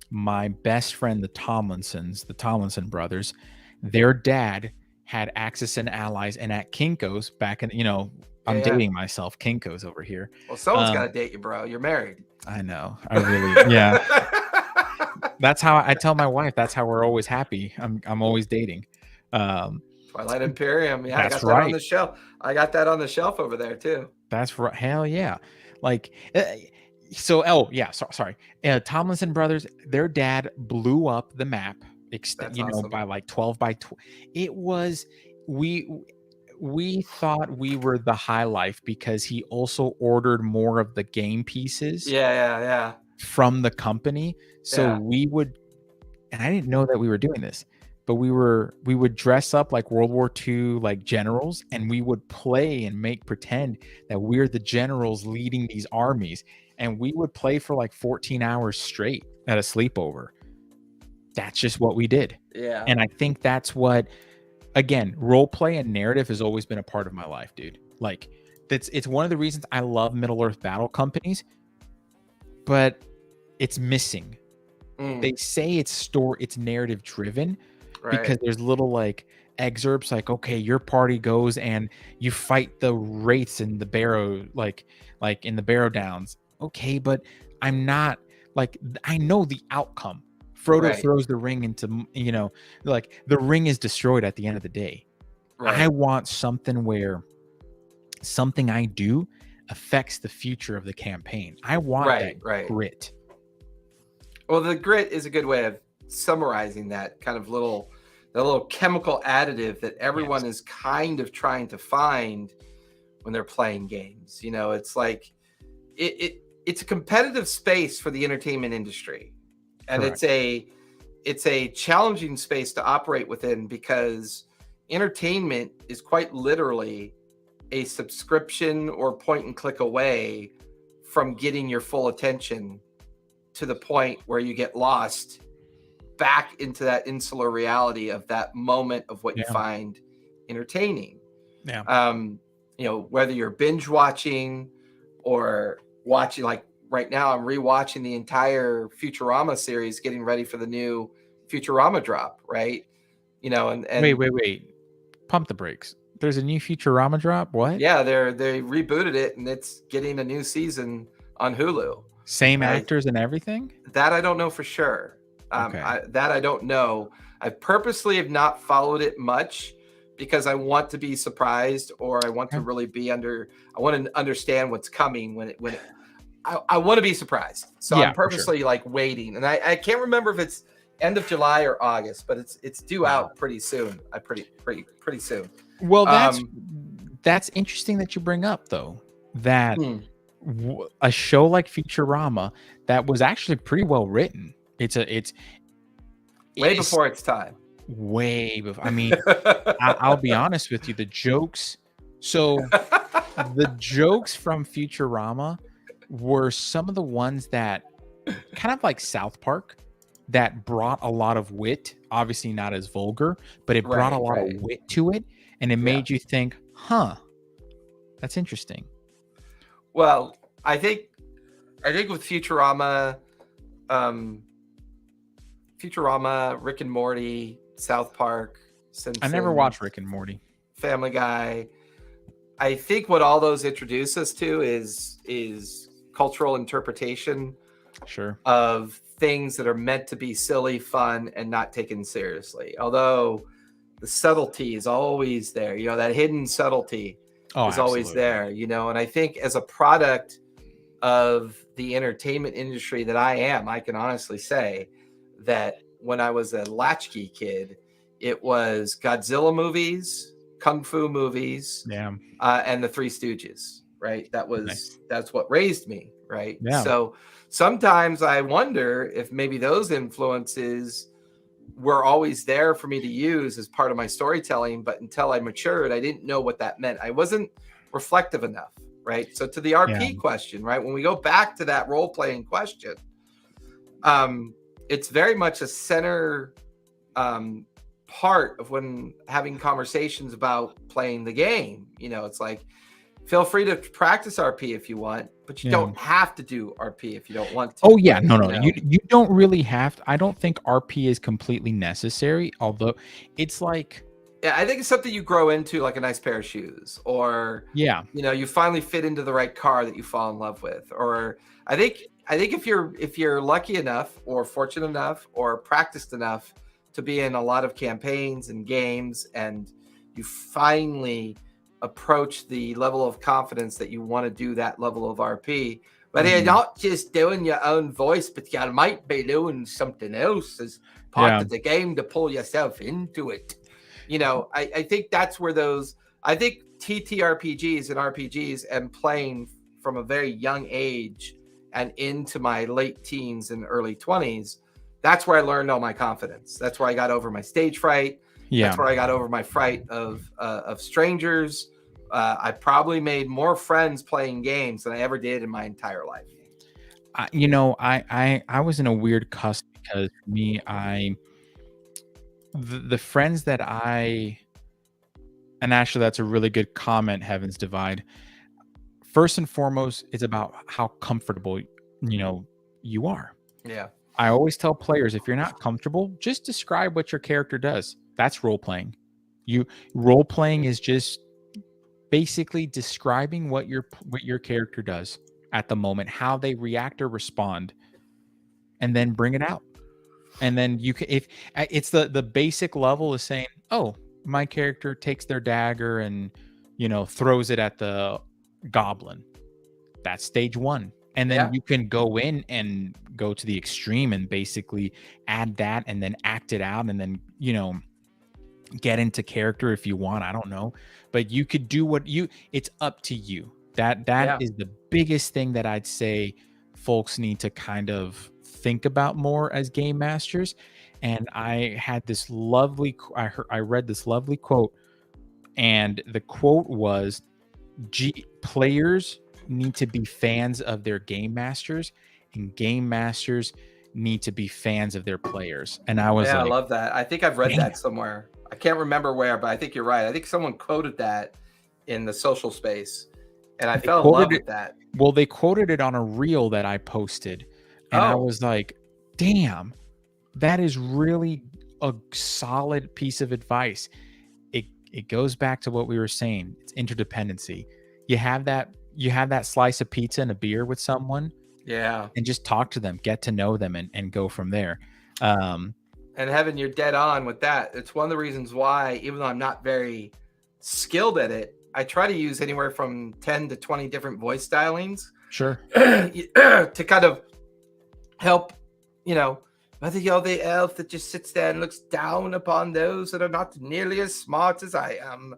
my best friend, the Tomlinson brothers, their dad had Axis and Allies, and at Kinko's back in, I'm dating myself, Kinko's over here. Well, someone's got to date you, bro. You're married. I know. I really, yeah. That's how I tell my wife. That's how we're always happy. I'm always dating. Twilight Imperium. Yeah, that's I got that on the shelf. I got that on the shelf over there too. That's right. Hell yeah. Like, sorry. Tomlinson brothers, their dad blew up the map, awesome. By like 12 by 12. It was, we thought we were the high life because he also ordered more of the game pieces. Yeah. From the company. So we would, and I didn't know that we were doing this, but we would dress up like World War II, like generals, and we would play and pretend that we're the generals leading these armies. And we would play for like 14 hours straight at a sleepover. That's just what we did. Yeah. And I think that's what, again, role play and narrative has always been a part of my life, dude. Like it's one of the reasons I love Middle Earth Battle Companies, but it's missing. They say it's narrative driven, right? Because there's little like excerpts like, okay, your party goes and you fight the wraiths in the barrow, like in the barrow downs. Okay, but I'm not like, I know the outcome. Frodo throws the ring into, like the ring is destroyed at the end of the day. Right. I want something where something I do affects the future of the campaign. I want that grit. Well, the grit is a good way of summarizing that kind of little chemical additive that everyone is kind of trying to find when they're playing games. It's like it's a competitive space for the entertainment industry, and it's a challenging space to operate within because entertainment is quite literally a subscription or point and click away from getting your full attention to the point where you get lost back into that insular reality of that moment of what you find entertaining. Whether you're binge watching or watching, like right now I'm rewatching the entire Futurama series, getting ready for the new Futurama drop, right? And wait, pump the brakes. There's a new Futurama drop? What? Yeah, they rebooted it and it's getting a new season on Hulu. Same actors and everything? That I don't know for sure. I don't know. I purposely have not followed it much because I want to be surprised, or I want to really be I want to understand what's coming I want to be surprised. So I'm purposely like waiting, and I can't remember if it's end of July or August, but it's due out pretty soon. Pretty soon. Well, that's interesting that you bring up, though, that a show like Futurama that was actually pretty well written. It's way before its time. Way before. I mean, I'll be honest with you. The jokes. So the jokes from Futurama were some of the ones that kind of like South Park, that brought a lot of wit. Obviously not as vulgar, but it brought a lot of wit to it. And it made you think, that's interesting. Well, I think with Futurama, Rick and Morty, South Park, Simpsons, I never watched Rick and Morty. Family Guy. I think what all those introduce us to is cultural interpretation of things that are meant to be silly, fun, and not taken seriously. Although the subtlety is always there, that hidden subtlety is always there, and I think as a product of the entertainment industry that I can honestly say that when I was a latchkey kid, it was Godzilla movies, Kung Fu movies, and the Three Stooges, right? That's what raised me, right? So sometimes I wonder if maybe those influences were always there for me to use as part of my storytelling, but until I matured, I didn't know what that meant. I wasn't reflective enough, right? So to the RP question, right? When we go back to that role-playing question, it's very much a center part of when having conversations about playing the game. It's like, feel free to practice RP if you want, but you don't have to do RP if you don't want to. Oh yeah, no. You don't really have to. I don't think RP is completely necessary, although it's like, I think it's something you grow into, like a nice pair of shoes, or you finally fit into the right car that you fall in love with. Or I think if you're lucky enough or fortunate enough or practiced enough to be in a lot of campaigns and games, and you finally approach the level of confidence that you want to do that level of RP, but you're not just doing your own voice, but you might be doing something else as part of the game to pull yourself into it. I think that's where I think TTRPGs and RPGs and playing from a very young age and into my late teens and early 20s, that's where I learned all my confidence. That's where I got over my stage fright. That's where I got over my fright of strangers. I probably made more friends playing games than I ever did in my entire life. I was in a weird cusp because for me, the friends that and actually that's a really good comment, Heavens Divide. First and foremost, it's about how comfortable, you are. Yeah. I always tell players, if you're not comfortable, just describe what your character does. That's role playing. Role playing is just basically describing what your character does at the moment, how they react or respond, and then bring it out. And then you can, if it's the basic level is saying, oh, my character takes their dagger and throws it at the goblin. That's stage 1. And then you can go in and go to the extreme and basically add that and then act it out and then, get into character if you want. I don't know. But you could do it's up to you. That is the biggest thing that I'd say folks need to kind of think about more as game masters. And I had this lovely, I read this lovely quote, and the quote was, players need to be fans of their game masters, and game masters need to be fans of their players. And I was I like, love that. I think I've read damn. that somewhere. I can't remember where, but I think you're right. I think someone quoted that in the social space, and I fell in love with that. Well, they quoted it on a reel that I posted, and I was like, damn, that is really a solid piece of advice. It goes back to what we were saying. It's interdependency. You have that slice of pizza and a beer with someone, and just talk to them, get to know them, and go from there. And having you're dead on with that. It's one of the reasons why, even though I'm not very skilled at it, I try to use anywhere from 10 to 20 different voice stylings. Sure. To kind of help, whether you're the elf that just sits there and looks down upon those that are not nearly as smart as I am.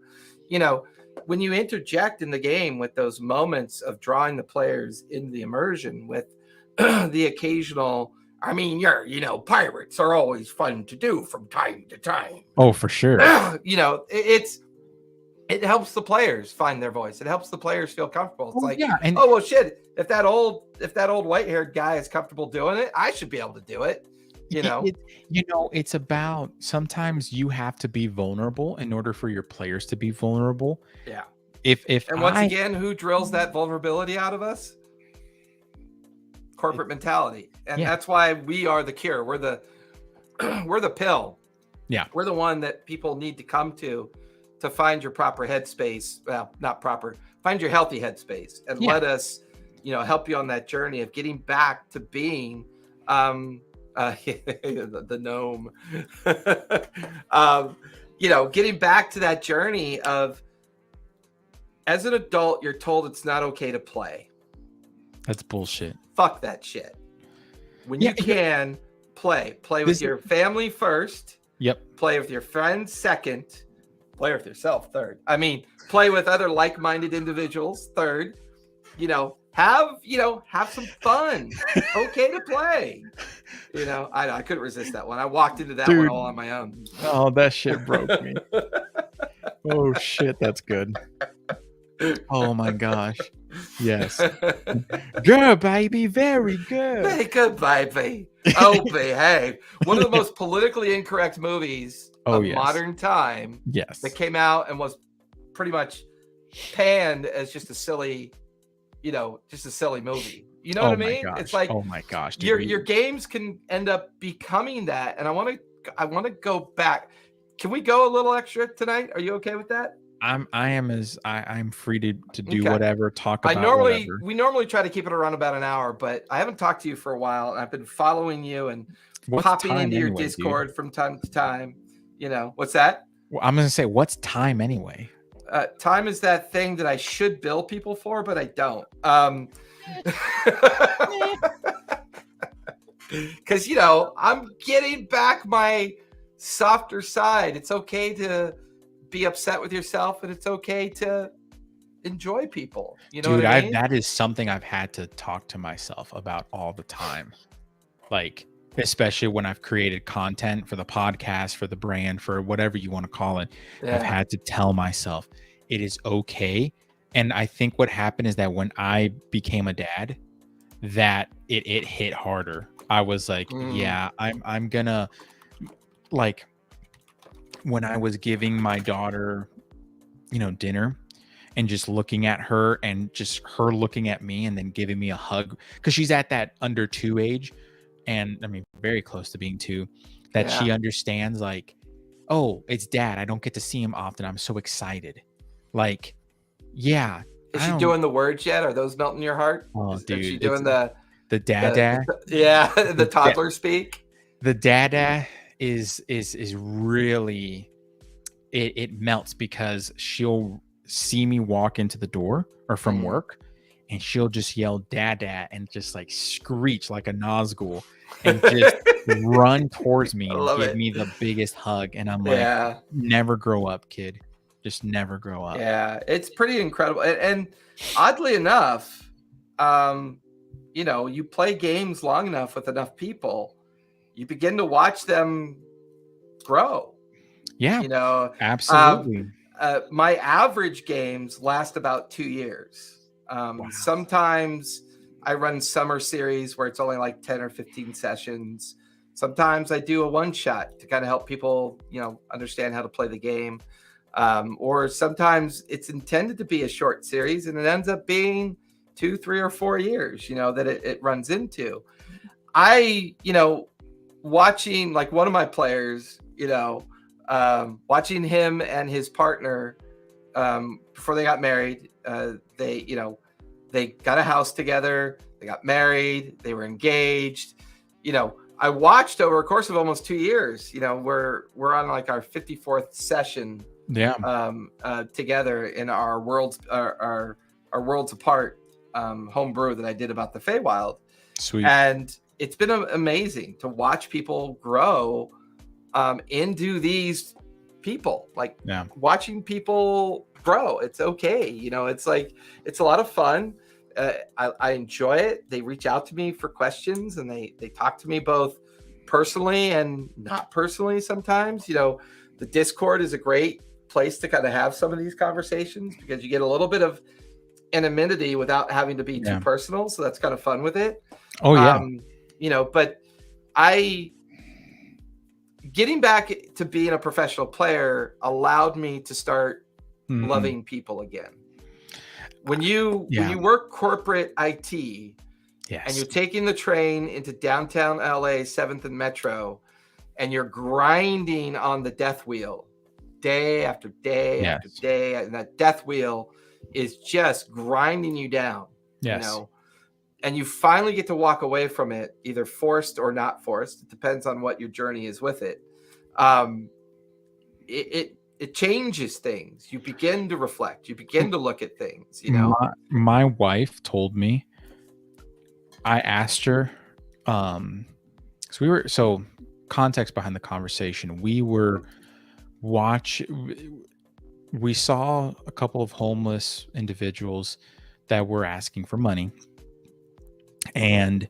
When you interject in the game with those moments of drawing the players in the immersion with the occasional, pirates are always fun to do from time to time. Oh, for sure. It helps the players find their voice. It helps the players feel comfortable. It's shit. If that old white-haired guy is comfortable doing it, I should be able to do it. It's about, sometimes you have to be vulnerable in order for your players to be vulnerable. Yeah. Once again, who drills that vulnerability out of us? Corporate mentality. And that's why we are the cure. We're the pill. Yeah. We're the one that people need to come to find your proper headspace. Well, not proper. Find your healthy headspace and let us, help you on that journey of getting back to being the gnome. Getting back to that journey of, as an adult, you're told it's not okay to play. That's bullshit. Fuck that shit. When you can play with your family first. Yep. Play with your friends second. Play with yourself third. Play with other like-minded individuals third. Have some fun. Okay to play. I couldn't resist that one. I walked into that one all on my own. Oh, that shit broke me. Oh shit, that's good. Oh my gosh. Yes. Good, baby. Very good. Very good, baby. Oh, behave. One of the most politically incorrect movies of modern time. Yes. That came out and was pretty much panned as just a silly, movie. You know what I mean? Gosh. It's like, oh my gosh. Your games can end up becoming that. And I want to go back. Can we go a little extra tonight? Are you okay with that? I'm free to do whatever, talk about whatever. We normally try to keep it around about an hour, but I haven't talked to you for a while, and I've been following you and popping into your Discord from time to time. What's that? Well, I'm gonna say, what's time anyway? Time is that thing that I should bill people for, but I don't. Because I'm getting back my softer side. It's okay to be upset with yourself, and it's okay to enjoy people. Dude, what I mean? That is something I've had to talk to myself about all the time. Like, especially when I've created content for the podcast, for the brand, for whatever you want to call it. Yeah. I've had to tell myself it is okay. And I think what happened is that when I became a dad, that it hit harder. I was like, I'm gonna, like, when I was giving my daughter, dinner, and just looking at her and just her looking at me and then giving me a hug, because she's at that under 2 age, and very close to being 2, that she understands, like, oh, it's dad. I don't get to see him often. I'm so excited. Like, yeah. Is she doing the words yet? Are those melting your heart? Oh, dude. Is she doing the dada? The toddler speak? The dada is really, it melts, because she'll see me walk into the door or from work, and she'll just yell dada and just like screech like a Nazgul and just run towards me and give me the biggest hug. And I'm like, never grow up, kid. Just never grow up. Yeah, it's pretty incredible. And oddly enough, you play games long enough with enough people, you begin to watch them grow. Yeah, absolutely. my average games last about 2 years. Wow. Sometimes I run summer series where it's only like 10 or 15 sessions. Sometimes I do a one shot to kind of help people, understand how to play the game. Or sometimes it's intended to be a short series and it ends up being 2, 3, or 4 years, that it runs into. Watching like one of my players, watching him and his partner before they got married, they got a house together, they got married, they were engaged. I watched over a course of almost 2 years. We're on like our 54th session. Yeah. Together in our worlds apart home brew that I did about the Feywild. Sweet. And it's been amazing to watch people grow into these people. Like watching people grow. It's okay. It's like, it's a lot of fun. I enjoy it. They reach out to me for questions and they talk to me both personally and not personally sometimes. The Discord is a great place to kind of have some of these conversations because you get a little bit of anonymity without having to be too personal. So that's kind of fun with it. Oh, yeah. But getting back to being a professional player allowed me to start loving people again. When you work corporate IT and you're taking the train into downtown LA, 7th and Metro, and you're grinding on the death wheel day after day after day, and that death wheel is just grinding you down, and you finally get to walk away from it, either forced or not forced. It depends on what your journey is with it. It changes things. You begin to reflect. You begin to look at things. My wife told me. I asked her. So context behind the conversation. We saw a couple of homeless individuals that were asking for money, and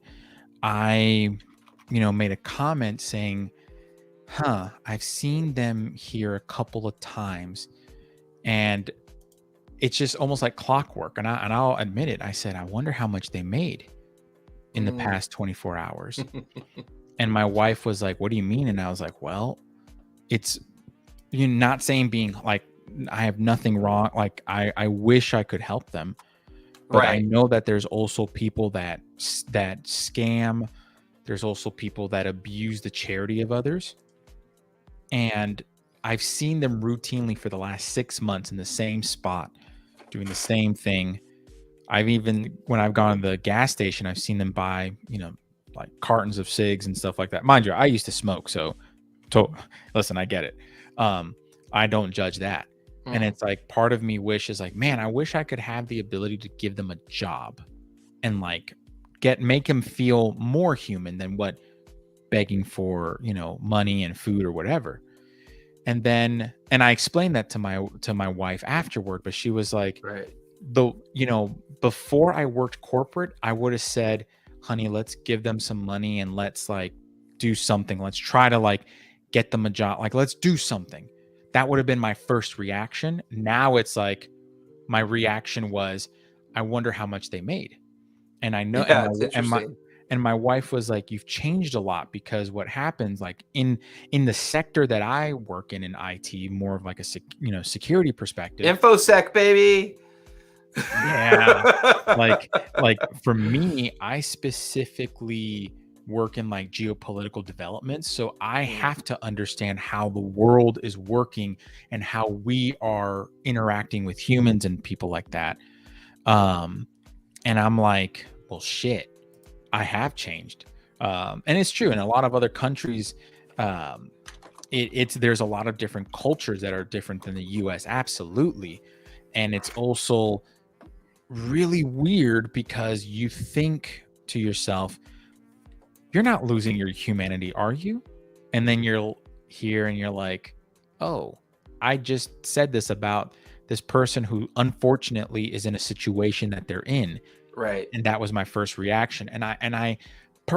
I, made a comment saying, I've seen them here a couple of times and it's just almost like clockwork. And I'll admit it. I said, I wonder how much they made in the past 24 hours. And my wife was like, what do you mean? And I was like, well, it's, not saying being like, I have nothing wrong. Like I wish I could help them, but I know that there's also people that scam. There's also people that abuse the charity of others. And I've seen them routinely for the last 6 months in the same spot, doing the same thing. When I've gone to the gas station, I've seen them buy, like cartons of cigs and stuff like that. Mind you, I used to smoke. So listen, I get it. I don't judge that. And it's like, part of me wishes like, man, I wish I could have the ability to give them a job and like make them feel more human than what begging for, money and food or whatever. And I explained that to my wife afterward, but she was like, before I worked corporate, I would have said, honey, let's give them some money and let's like do something. Let's try to like get them a job. Like, let's do something. That would have been my first reaction. Now it's like, my reaction was, I wonder how much they made. And I know, and my wife was like, you've changed a lot, because what happens like in the sector that I work in IT, more of like a security perspective. InfoSec, baby. Yeah. like for me, I specifically work in like geopolitical development. So I have to understand how the world is working and how we are interacting with humans and people like that. And I'm like, well, shit, I have changed. And it's true. In a lot of other countries, there's a lot of different cultures that are different than the US. Absolutely. And it's also really weird because you think to yourself, you're not losing your humanity, are you? And then you're here and you're like, oh, I just said this about this person who unfortunately is in a situation that they're in. Right. And that was my first reaction. And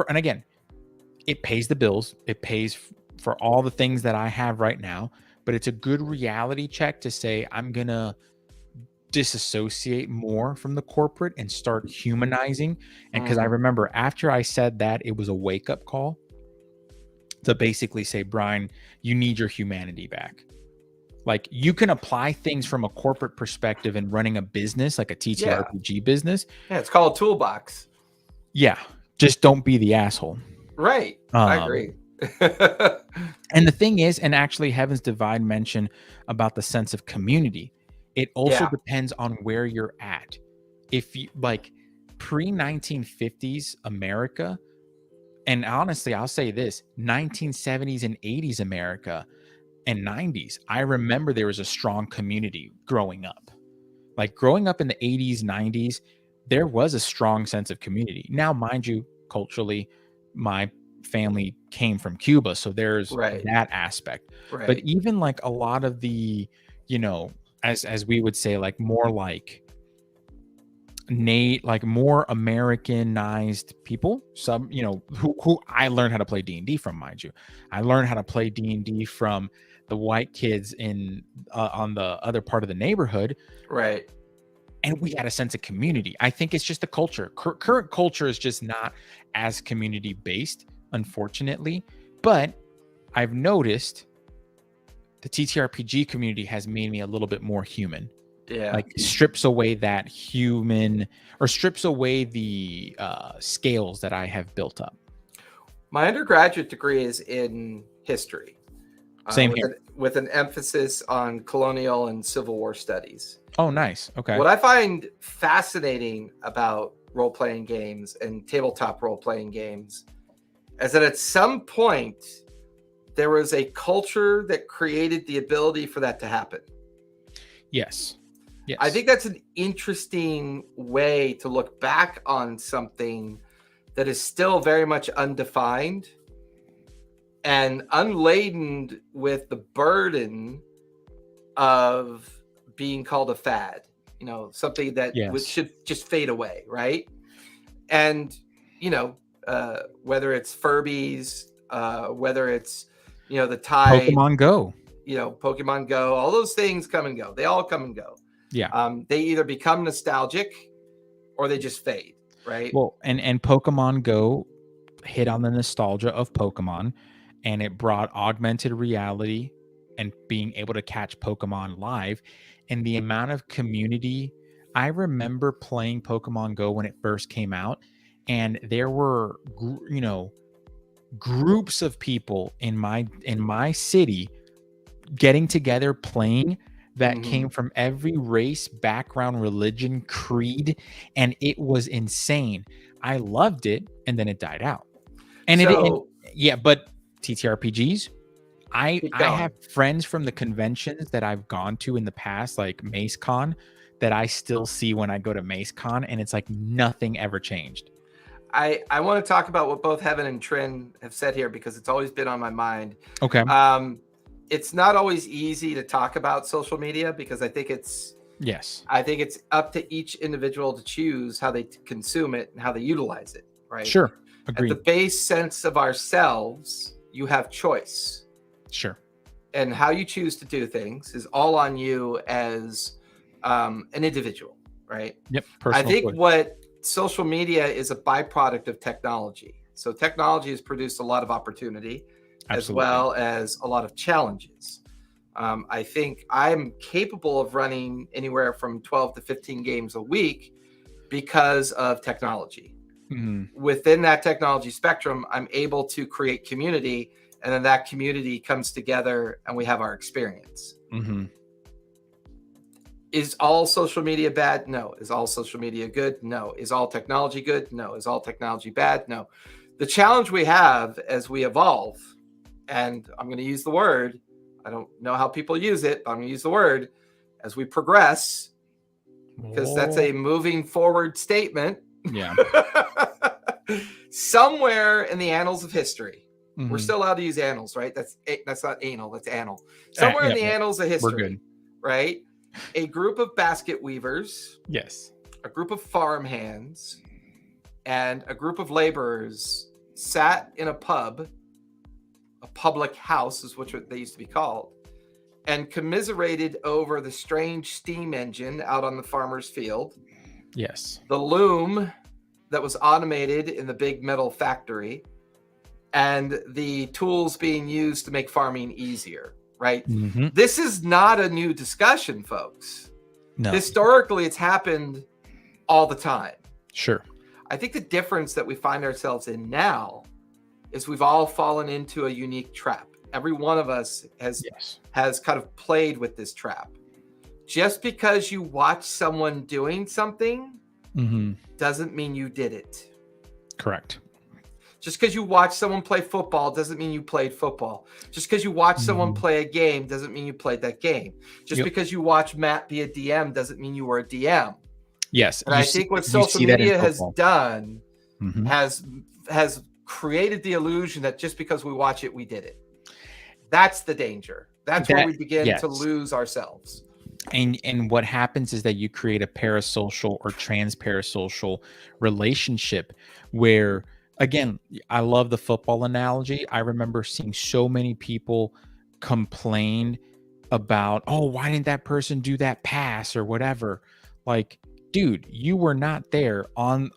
again, it pays the bills. It pays for all the things that I have right now. but it's a good reality check to say, I'm going to disassociate more from the corporate and start humanizing. And because I remember after I said that, it was a wake-up call to basically say, Brian, you need your humanity back. Like, you can apply things from a corporate perspective and running a business, like a TTRPG business. Yeah, it's called a toolbox. Yeah, just don't be the asshole. Right. I agree. And the thing is, and actually Heaven's Divine mentioned about the sense of community. It also depends on where you're at. If you like pre-1950s America, and honestly, I'll say this, 1970s and 80s America and 90s, I remember there was a strong community growing up. Like growing up in the 80s, 90s, there was a strong sense of community. Now, mind you, culturally, my family came from Cuba, so there's that aspect. But even like a lot of the, you know, as we would say, like more like more Americanized people, some, you know, who I learned how to play D&D from, mind you. I learned how to play D&D from the white kids in on the other part of the neighborhood. Right. And we had a sense of community. I think it's just the culture. Current culture is just not as community based, unfortunately. But I've noticed the TTRPG community has made me a little bit more human. Yeah. Like strips away that human, or strips away the scales that I have built up. My undergraduate degree is in history. Same here. With an emphasis on colonial and Civil War studies. Oh, nice. Okay. What I find fascinating about role-playing games and tabletop role-playing games is that at some point there was a culture that created the ability for that to happen. Yes. Yes. I think that's an interesting way to look back on something that is still very much undefined and unladen with the burden of being called a fad, you know, something that should just fade away, right? And, you know, whether it's Furbies, whether it's, you know, the Tide, Pokemon Go, you know, Pokemon Go, all those things come and go. They all come and go. Yeah. They either become nostalgic or they just fade, right? Well, and Pokemon Go hit on the nostalgia of Pokemon, and it brought augmented reality and being able to catch Pokemon live, and the amount of community. I remember playing Pokemon Go when it first came out, and there were, you know, groups of people in my city getting together playing that came from every race, background, religion, creed, and it was insane. I loved it, and then it died out. And but TTRPGs, I have friends from the conventions that I've gone to in the past, like MaceCon, that I still see when I go to MaceCon, and it's like nothing ever changed. I want to talk about what both Heaven and Trin have said here because it's always been on my mind. Okay. It's not always easy to talk about social media because I think it's up to each individual to choose how they consume it and how they utilize it, right? Sure. Agreed. At the base sense of ourselves, you have choice. Sure. And how you choose to do things is all on you as an individual, right? Yep. I think what social media is a byproduct of technology. So technology has produced a lot of opportunity. Absolutely. As well as a lot of challenges. I think I'm capable of running anywhere from 12 to 15 games a week because of technology. Within that technology spectrum, I'm able to create community, and then that community comes together and we have our experience. Is all social media bad? No. Is all social media good? No. Is all technology good? No. Is all technology bad? No. The challenge we have as we evolve, and I'm going to use the word, I don't know how people use it, but I'm going to use the word, as we progress, because that's a moving forward statement. Yeah. Somewhere in the annals of history, we're still allowed to use annals, right? That's not anal, that's annal. Somewhere in the annals of history, right? A group of basket weavers, a group of farm hands, and a group of laborers sat in a pub, a public house is what they used to be called, and commiserated over the strange steam engine out on the farmer's field. Yes. The loom that was automated in the big metal factory, and the tools being used to make farming easier, right? Mm-hmm. This is not a new discussion, folks. No. Historically, it's happened all the time. Sure. I think the difference that we find ourselves in now is we've all fallen into a unique trap. Every one of us has kind of played with this trap. Just because you watch someone doing something doesn't mean you did it. Correct. Just because you watch someone play football doesn't mean you played football. Just because you watch someone play a game doesn't mean you played that game. Just because you watch Matt be a DM doesn't mean you were a DM. Yes. And I think what social media has done has created the illusion that just because we watch it, we did it. That's the danger. That's where we begin to lose ourselves. And what happens is that you create a parasocial or transparasocial relationship where, again, I love the football analogy. I remember seeing so many people complain about, oh, why didn't that person do that pass or whatever? Like, dude, you were not there on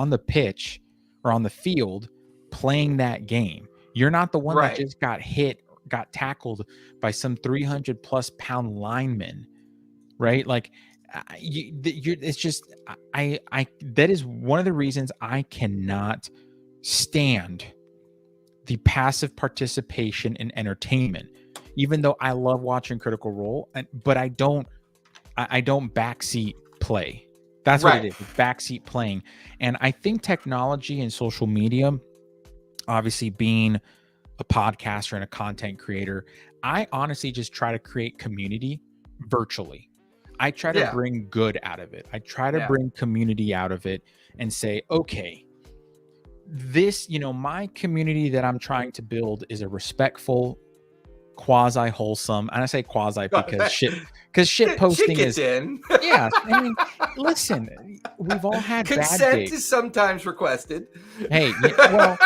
the pitch or on the field playing that game. You're not the one that just got tackled by some 300 plus pound lineman, right? Like, it's just, I that is one of the reasons I cannot stand the passive participation in entertainment, even though I love watching Critical Role, but I don't backseat play. That's what it is, backseat playing. And I think technology and social media, obviously being a podcaster and a content creator, I honestly just try to create community virtually. I try to bring good out of it. I try to bring community out of it and say, okay, this, my community that I'm trying to build is a respectful, quasi wholesome, and I say quasi because shit posting is in. Yeah. I mean, listen, we've all had consent bad days. Is sometimes requested. Hey, well,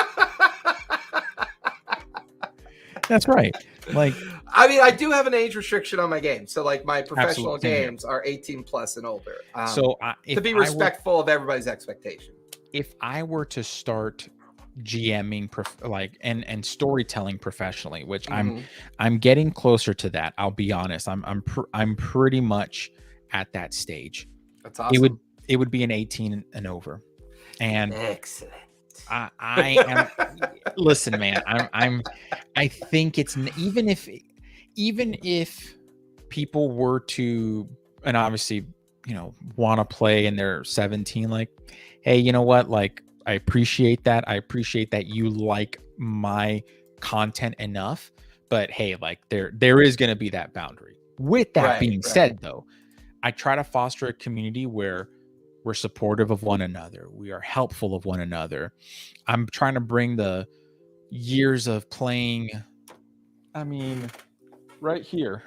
that's right. Like, I mean, I do have an age restriction on my game, so like my professional games are 18 plus and older. So to be respectful of everybody's expectation. If I were to start GMing and storytelling professionally, which I'm getting closer to that, I'll be honest. I'm pretty much at that stage. That's awesome. It would be an 18 and over. And excellent. I am listen, man, I think it's even if people were to, and obviously, want to play and they're 17, like, hey, you know what? Like, I appreciate that. I appreciate that you like my content enough, but hey, like there is going to be that boundary. With that being said, though, I try to foster a community where we're supportive of one another. We are helpful of one another. I'm trying to bring the years of playing. I mean, right here,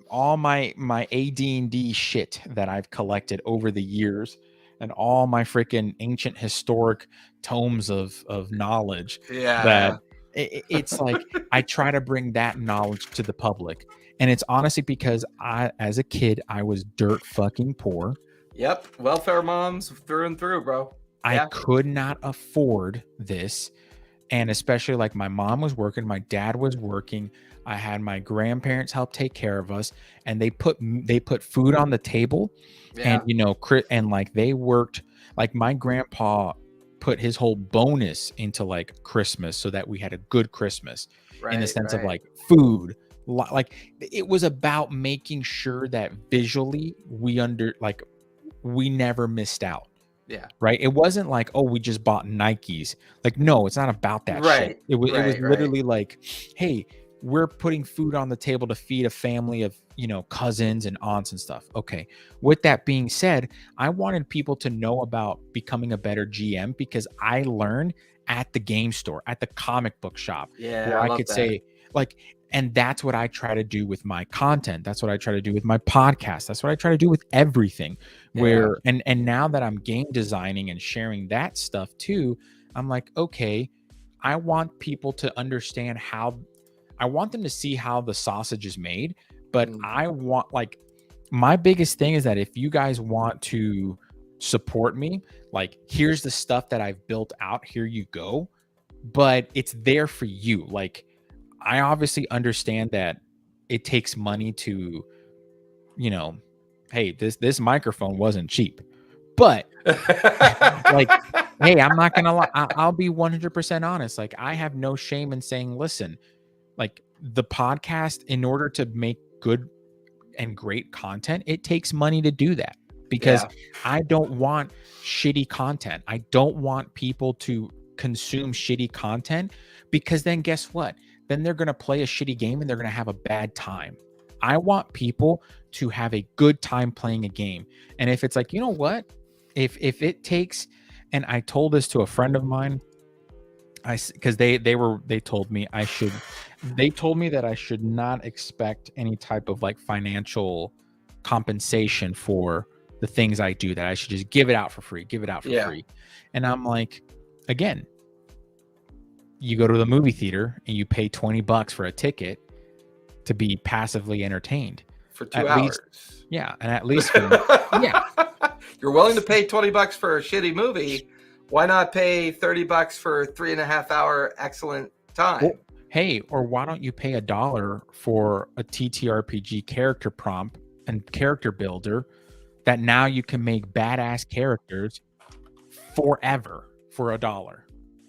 all my AD&D shit that I've collected over the years, and all my freaking ancient historic tomes of knowledge. That it's like I try to bring that knowledge to the public, and it's honestly because as a kid, I was dirt fucking poor. Yep. Welfare moms through and through, bro. I could not afford this. And especially like my mom was working, my dad was working. I had my grandparents help take care of us, and they put food on the table. And, and like they worked, like my grandpa put his whole bonus into like Christmas so that we had a good Christmas in the sense of like food. Like it was about making sure that visually we never missed out. Yeah. Right. It wasn't like, oh, we just bought Nikes. Like, no, it's not about that shit. It was literally like, hey, we're putting food on the table to feed a family of, cousins and aunts and stuff. Okay. With that being said, I wanted people to know about becoming a better GM because I learned at the game store, at the comic book shop, where I could say, like, and that's what I try to do with my content. That's what I try to do with my podcast. That's what I try to do with everything. Where and now that I'm game designing and sharing that stuff too, I'm like, okay, I want people to understand how I want them to see how the sausage is made, but I want, like, my biggest thing is that if you guys want to support me, like, here's the stuff that I've built out, here you go, but it's there for you. Like, I obviously understand that it takes money to, you know, hey, this microphone wasn't cheap, but like, hey, I'm not gonna lie, I'll be 100% honest. Like, I have no shame in saying, listen, like, the podcast, in order to make good and great content, it takes money to do that, because I don't want shitty content. I don't want people to consume shitty content, because then guess what? Then they're going to play a shitty game and they're going to have a bad time. I want people to have a good time playing a game. And if it's like, you know what, if it takes, and I told this to a friend of mine, because they told me that I should not expect any type of like financial compensation for the things I do, that I should just give it out for free. And I'm like, again, you go to the movie theater and you pay $20 for a ticket to be passively entertained for 2 hours. And at least for, you're willing to pay $20 for a shitty movie. Why not pay $30 for 3.5 hour excellent time? Well, hey, or why don't you pay $1 for a TTRPG character prompt and character builder that now you can make badass characters forever for $1?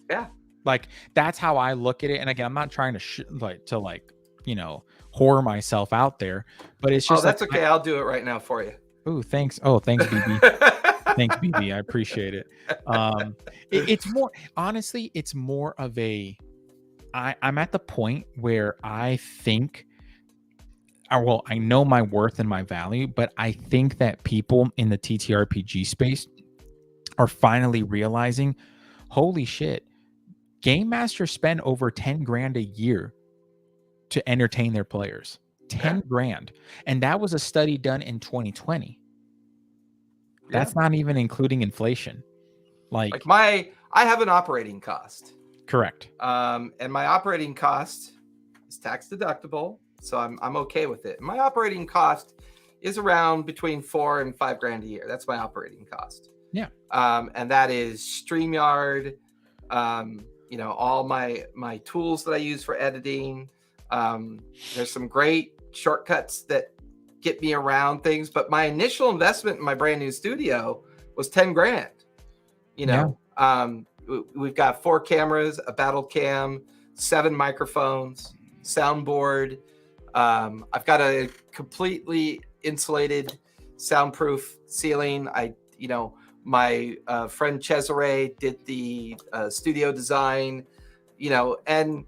Yeah. Like, that's how I look at it. And again, I'm not trying to whore myself out there, but it's just, that's okay. I'll do it right now for you. Oh, thanks. Oh, thanks, BB. Thanks, BB. I appreciate it. It's more, honestly, it's more of a, I'm at the point where I think, I know my worth and my value, but I think that people in the TTRPG space are finally realizing, holy shit, game masters spend over 10 grand a year to entertain their players. 10 grand. And that was a study done in 2020. That's not even including inflation. Like I have an operating cost. Correct. And my operating cost is tax deductible, so I'm okay with it. My operating cost is around between $4 and $5 grand a year. That's my operating cost. Yeah. And that is StreamYard, all my tools that I use for editing. There's some great shortcuts that get me around things, but my initial investment in my brand new studio was 10 grand. We've got 4 cameras, a battle cam, 7 microphones, soundboard. I've got a completely insulated, soundproof ceiling. My friend Cesare did the studio design, and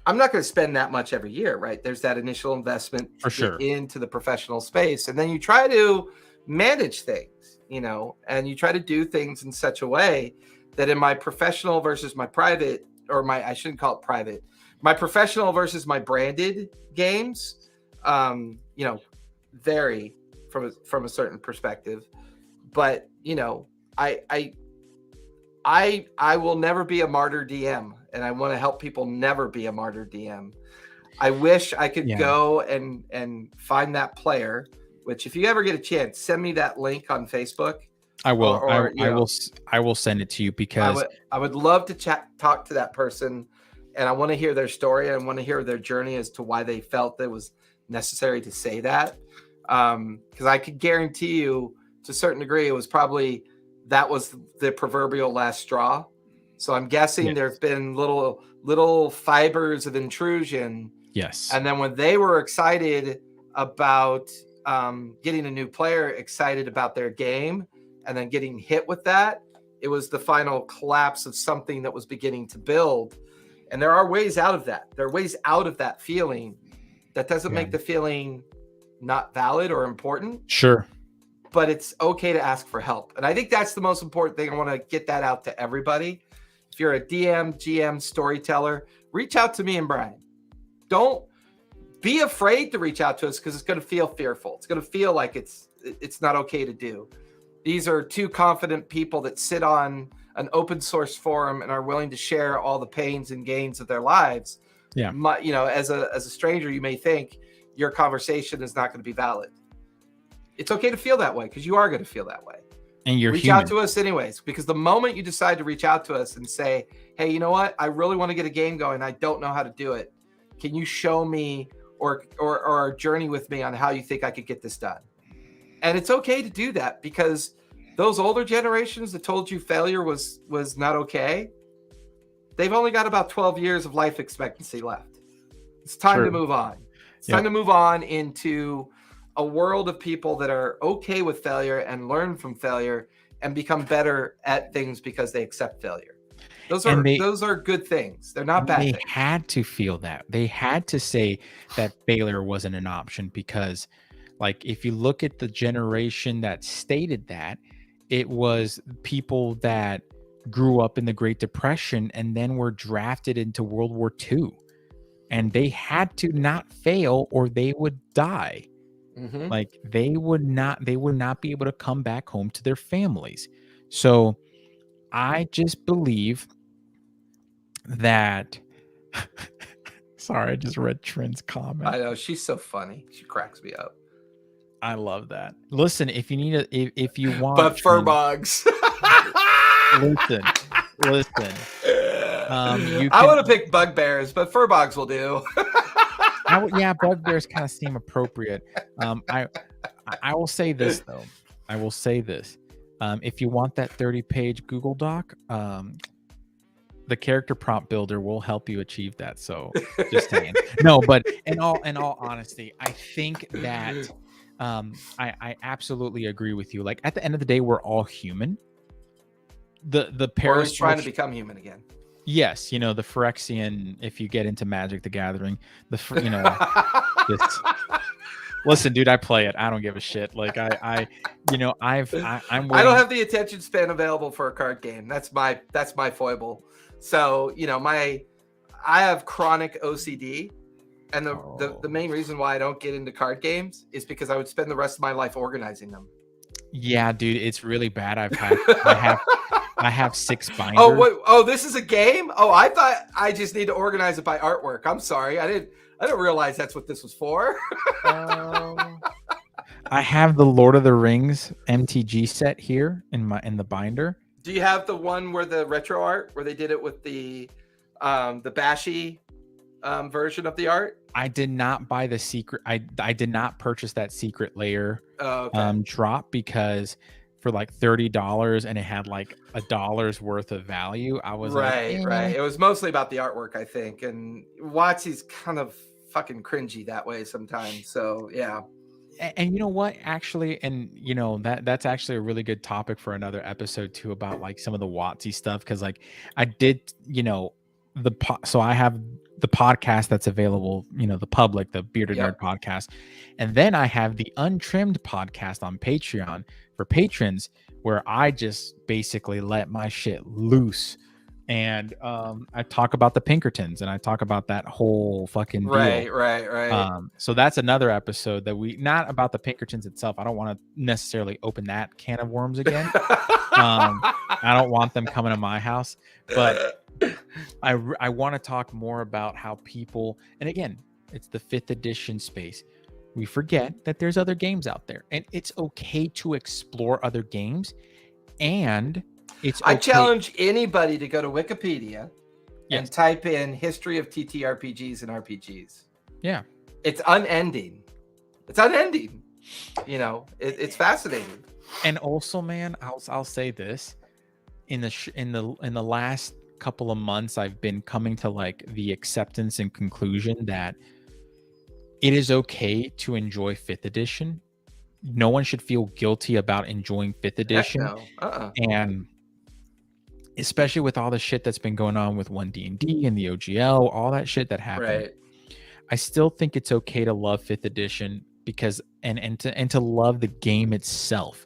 I'm not going to spend that much every year, right? There's that initial investment for sure into the professional space. And then you try to manage things, and you try to do things in such a way that in my professional versus my private, I shouldn't call it private, my professional versus my branded games, vary from a certain perspective. But, I will never be a martyr DM, and I want to help people never be a martyr DM. I wish I could go and find that player, which if you ever get a chance, send me that link on Facebook. I will. I will send it to you, because I would love to talk to that person, and I want to hear their story. And I want to hear their journey as to why they felt that it was necessary to say that. Because I could guarantee you, to a certain degree, it was probably that was the proverbial last straw. So I'm guessing there have been little fibers of intrusion. Yes. And then when they were excited about getting a new player, excited about their game, and then getting hit with that, it was the final collapse of something that was beginning to build. And there are ways out of that. There are ways out of that feeling. That doesn't make the feeling not valid or important. Sure. But it's okay to ask for help. And I think that's the most important thing. I want to get that out to everybody. If you're a DM, GM, storyteller, reach out to me and Brian. Don't be afraid to reach out to us, because it's going to feel fearful. It's going to feel like it's not okay to do. These are 2 confident people that sit on an open source forum and are willing to share all the pains and gains of their lives. Yeah. As a stranger, you may think your conversation is not going to be valid. It's okay to feel that way, because you are going to feel that way. And you're reach human. out to us anyways, because the moment you decide to reach out to us and say, hey, you know what, I really want to get a game going, I don't know how to do it, can you show me or journey with me on how you think I could get this done? And it's okay to do that, because those older generations that told you failure was not okay, they've only got about 12 years of life expectancy left. It's time to move on. It's time to move on into a world of people that are okay with failure and learn from failure and become better at things because they accept failure. Those are good things. They're not bad. They had to feel that. They had to say that failure wasn't an option, because like if you look at the generation that stated that, it was people that grew up in the Great Depression and then were drafted into World War II. And they had to not fail or they would die. Mm-hmm. Like they would not be able to come back home to their families. So I just believe that sorry, I just read Trent's comment. I know, she's so funny. She cracks me up. I love that. Listen, if you need if you want, but fur bugs. listen. I would have picked bugbears, but fur bugs will do. Bugbears kind of seem appropriate. I will say this though. If you want that 30-page Google Doc, the character prompt builder will help you achieve that. So just saying. No, but in all honesty, I think that I absolutely agree with you. Like at the end of the day, we're all human. The Paris trying to become human again. Yes, the Phyrexian, if you get into Magic the Gathering, listen, dude, I play it. I don't give a shit. Like I don't have the attention span available for a card game. That's my foible. So, I have chronic OCD, and the main reason why I don't get into card games is because I would spend the rest of my life organizing them. Yeah, dude, it's really bad. I have 6 binders. Oh, this is a game? Oh, I thought I just need to organize it by artwork. I'm sorry. I didn't realize that's what this was for. I have the Lord of the Rings MTG set here in the binder. Do you have the one where the retro art, where they did it with the Bashy version of the art? I did not buy the secret. I did not purchase that secret layer drop, because for like $30 and it had like $1 worth of value, I was right. It was mostly about the artwork, I think, and WotC's kind of fucking cringy that way sometimes. So yeah. And you know what, actually, and that's actually a really good topic for another episode too, about like some of the WotC stuff, because like I did, so I have the podcast that's available, the public, the Bearded Nerd podcast, and then I have the Untrimmed podcast on Patreon for patrons, where I just basically let my shit loose. And I talk about the Pinkertons, and I talk about that whole fucking deal. Right. So that's another episode that not about the Pinkertons itself. I don't want to necessarily open that can of worms again. I don't want them coming to my house, but I want to talk more about how people, and again, it's the 5th edition space. We forget that there's other games out there, and it's okay to explore other games. And I challenge anybody to go to Wikipedia and type in history of TTRPGs and RPGs. Yeah. It's unending. It's fascinating. And also, man, I'll say this, in the last couple of months, I've been coming to like the acceptance and conclusion that it is okay to enjoy 5th edition. No one should feel guilty about enjoying 5th edition. No. And especially with all the shit that's been going on with 1D&D and the OGL, all that shit that happened. Right. I still think it's okay to love 5th edition, because and to love the game itself.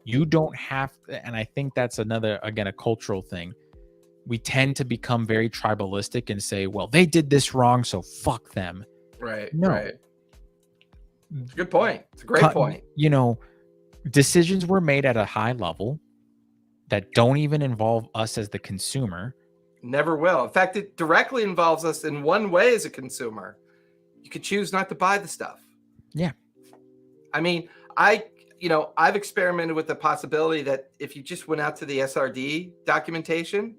You don't have, and I think that's another, again, a cultural thing. We tend to become very tribalistic and say, well, they did this wrong, so fuck them. Right. No. Right. It's a good point. It's a great point. Decisions were made at a high level that don't even involve us as the consumer. Never will. In fact, it directly involves us in one way as a consumer. You could choose not to buy the stuff. Yeah. I mean, I've experimented with the possibility that if you just went out to the SRD documentation,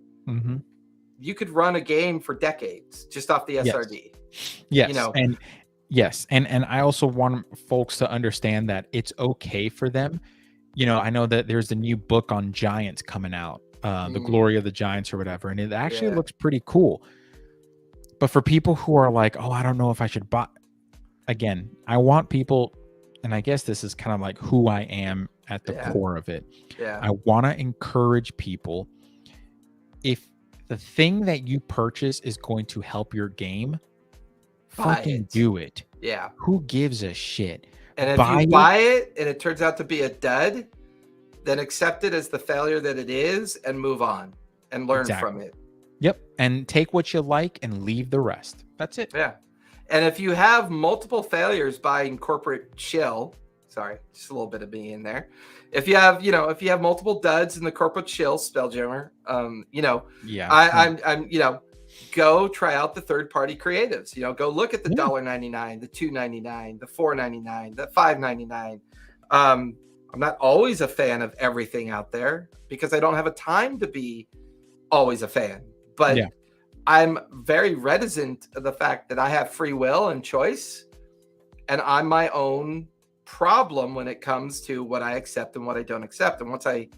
you could run a game for decades just off the SRD. Yes. And I also want folks to understand that it's okay for them. I know that there's a new book on giants coming out, The Glory of the Giants or whatever, and it actually looks pretty cool. But for people who are like, oh, I don't know if I should buy, again, I want people, and I guess this is kind of like who I am at the core of it. Yeah. I want to encourage people, if the thing that you purchase is going to help your game, fucking do it. Yeah. Who gives a shit? And if you buy it and it turns out to be a dud, then accept it as the failure that it is and move on and learn from it. Yep. And take what you like and leave the rest. That's it. Yeah. And if you have multiple failures buying corporate shill, sorry, just a little bit of me in there. If you have, multiple duds in the corporate shill, Spelljammer, go try out the third-party creatives. Go look at the $1.99, the $2.99, the $4.99, the $5.99. I'm not always a fan of everything out there because I don't have a time to be always a fan. But I'm very reticent of the fact that I have free will and choice, and I'm my own problem when it comes to what I accept and what I don't accept. And once I,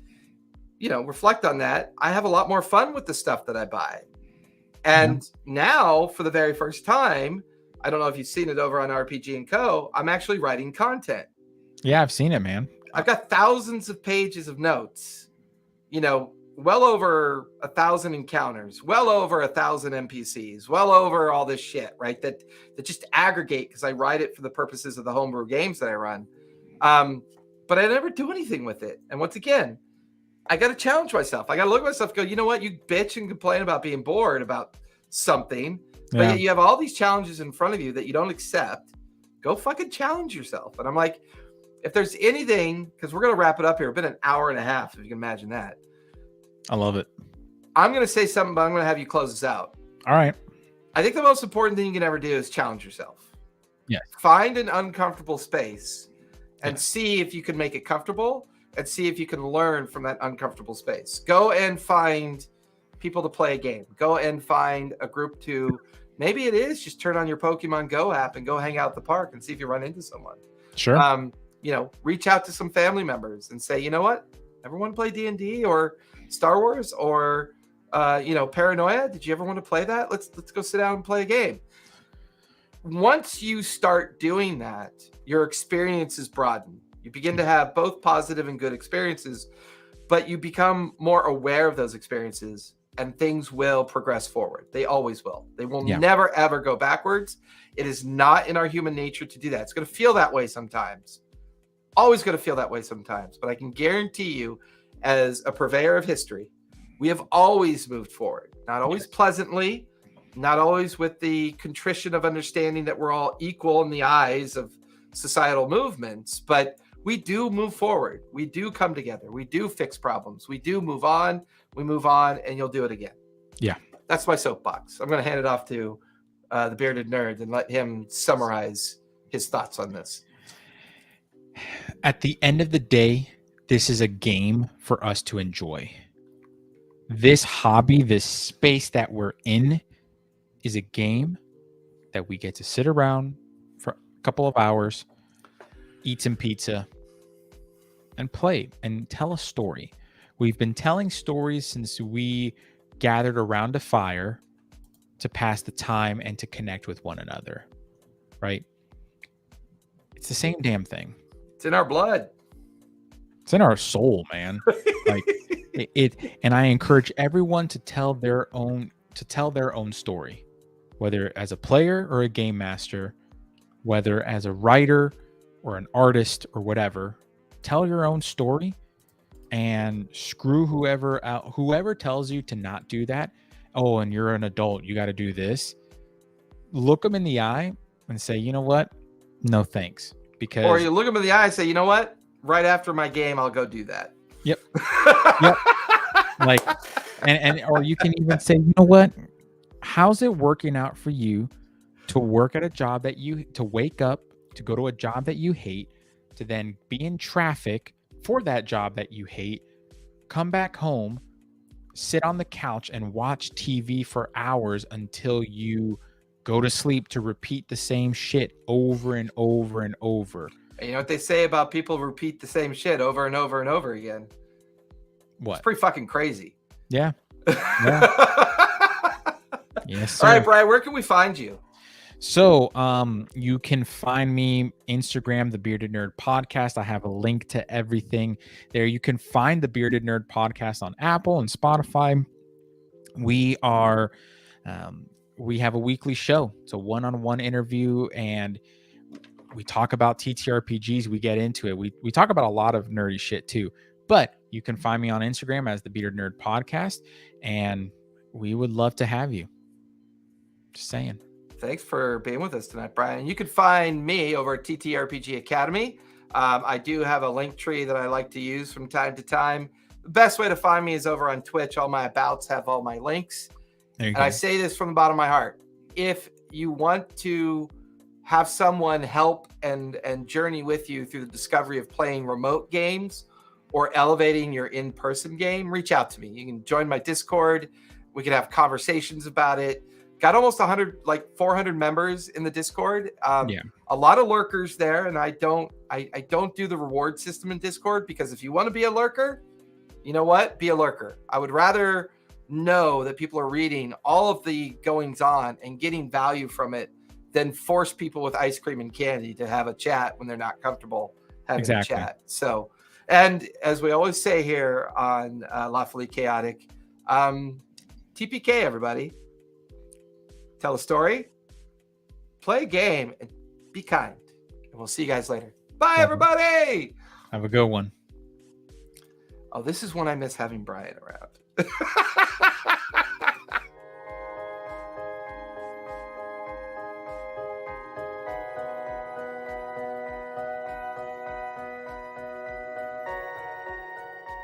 reflect on that, I have a lot more fun with the stuff that I buy. And now, for the very first time, I don't know if you've seen it over on RPG & Co., I'm actually writing content. Yeah, I've seen it, man. I've got thousands of pages of notes, well over 1,000 encounters, well over 1,000 NPCs, well over all this shit, right? That just aggregate because I write it for the purposes of the homebrew games that I run. But I never do anything with it. And once again, I got to challenge myself. I got to look at myself and go, you know what? You bitch and complain about being bored about something, but yet you have all these challenges in front of you that you don't accept. Go fucking challenge yourself. And I'm like, if there's anything, because we're going to wrap it up here. It's been an hour and a half, if you can imagine that. I love it. I'm going to say something, but I'm going to have you close this out. All right. I think the most important thing you can ever do is challenge yourself. Yes. Find an uncomfortable space and see if you can make it comfortable and see if you can learn from that uncomfortable space. Go and find people to play a game. Go and find a group to, maybe it is just turn on your Pokemon Go app and go hang out at the park and see if you run into someone. Sure. Reach out to some family members and say, you know what? Everyone play D&D or Star Wars or Paranoia? Did you ever want to play that? Let's go sit down and play a game. Once you start doing that, your experiences broaden. You begin to have both positive and good experiences, but you become more aware of those experiences and things will progress forward. They always will. They will never, ever go backwards. It is not in our human nature to do that. It's going to feel that way sometimes. Always going to feel that way sometimes. But I can guarantee you, as a purveyor of history, we have always moved forward. Not always pleasantly, not always with the contrition of understanding that we're all equal in the eyes of societal movements, but we do move forward. We do come together. We do fix problems. We do move on. We move on, and you'll do it again. Yeah. That's my soapbox. I'm going to hand it off to the bearded nerd and let him summarize his thoughts on this. At the end of the day, this is a game for us to enjoy. This hobby, this space that we're in, is a game that we get to sit around for a couple of hours, eat some pizza, and play and tell a story. We've been telling stories since we gathered around a fire to pass the time and to connect with one another, right? It's the same damn thing. It's in our blood. It's in our soul, man. Like it, and I encourage everyone to tell their own story, whether as a player or a game master, whether as a writer or an artist or whatever. Tell your own story and screw whoever out. Whoever tells you to not do that. Oh, and you're an adult, you got to do this. Look them in the eye and say, you know what? No thanks. Because or you look them in the eye and say, you know what? Right after my game, I'll go do that. Yep. Yep. Like And or you can even say, you know what? How's it working out for you to work at a job to wake up, to go to a job that you hate, to then be in traffic for that job that you hate, come back home, sit on the couch and watch TV for hours until you go to sleep to repeat the same shit over and over and over. And you know what they say about people who repeat the same shit over and over and over again? What? It's pretty fucking crazy. Yeah. Yes, sir. All right, Brian, where can we find you? So you can find me Instagram, the Bearded Nerd Podcast. I have a link to everything there. You can find the Bearded Nerd Podcast on Apple and Spotify. We are we have a weekly show. It's a one-on-one interview, and we talk about TTRPGs. We get into it. We talk about a lot of nerdy shit too. But you can find me on Instagram as the Bearded Nerd Podcast, and we would love to have you. Just saying. Thanks for being with us tonight, Brian. You can find me over at TTRPG Academy. I do have a link tree that I like to use from time to time. The best way to find me is over on Twitch. All my abouts have all my links. And I say this from the bottom of my heart. If you want to have someone help and journey with you through the discovery of playing remote games or elevating your in-person game, reach out to me. You can join my Discord. We can have conversations about it. Got almost 400 members in the Discord. A lot of lurkers there, and I don't do the reward system in Discord, because if you want to be a lurker, you know what? Be a lurker. I would rather know that people are reading all of the goings on and getting value from it than force people with ice cream and candy to have a chat when they're not comfortable having a chat. So, and as we always say here on Lawfully Chaotic, TPK, everybody. Tell a story, play a game, and be kind. And we'll see you guys later. Bye, everybody. Have a good one. Oh, this is when I miss having Brian around.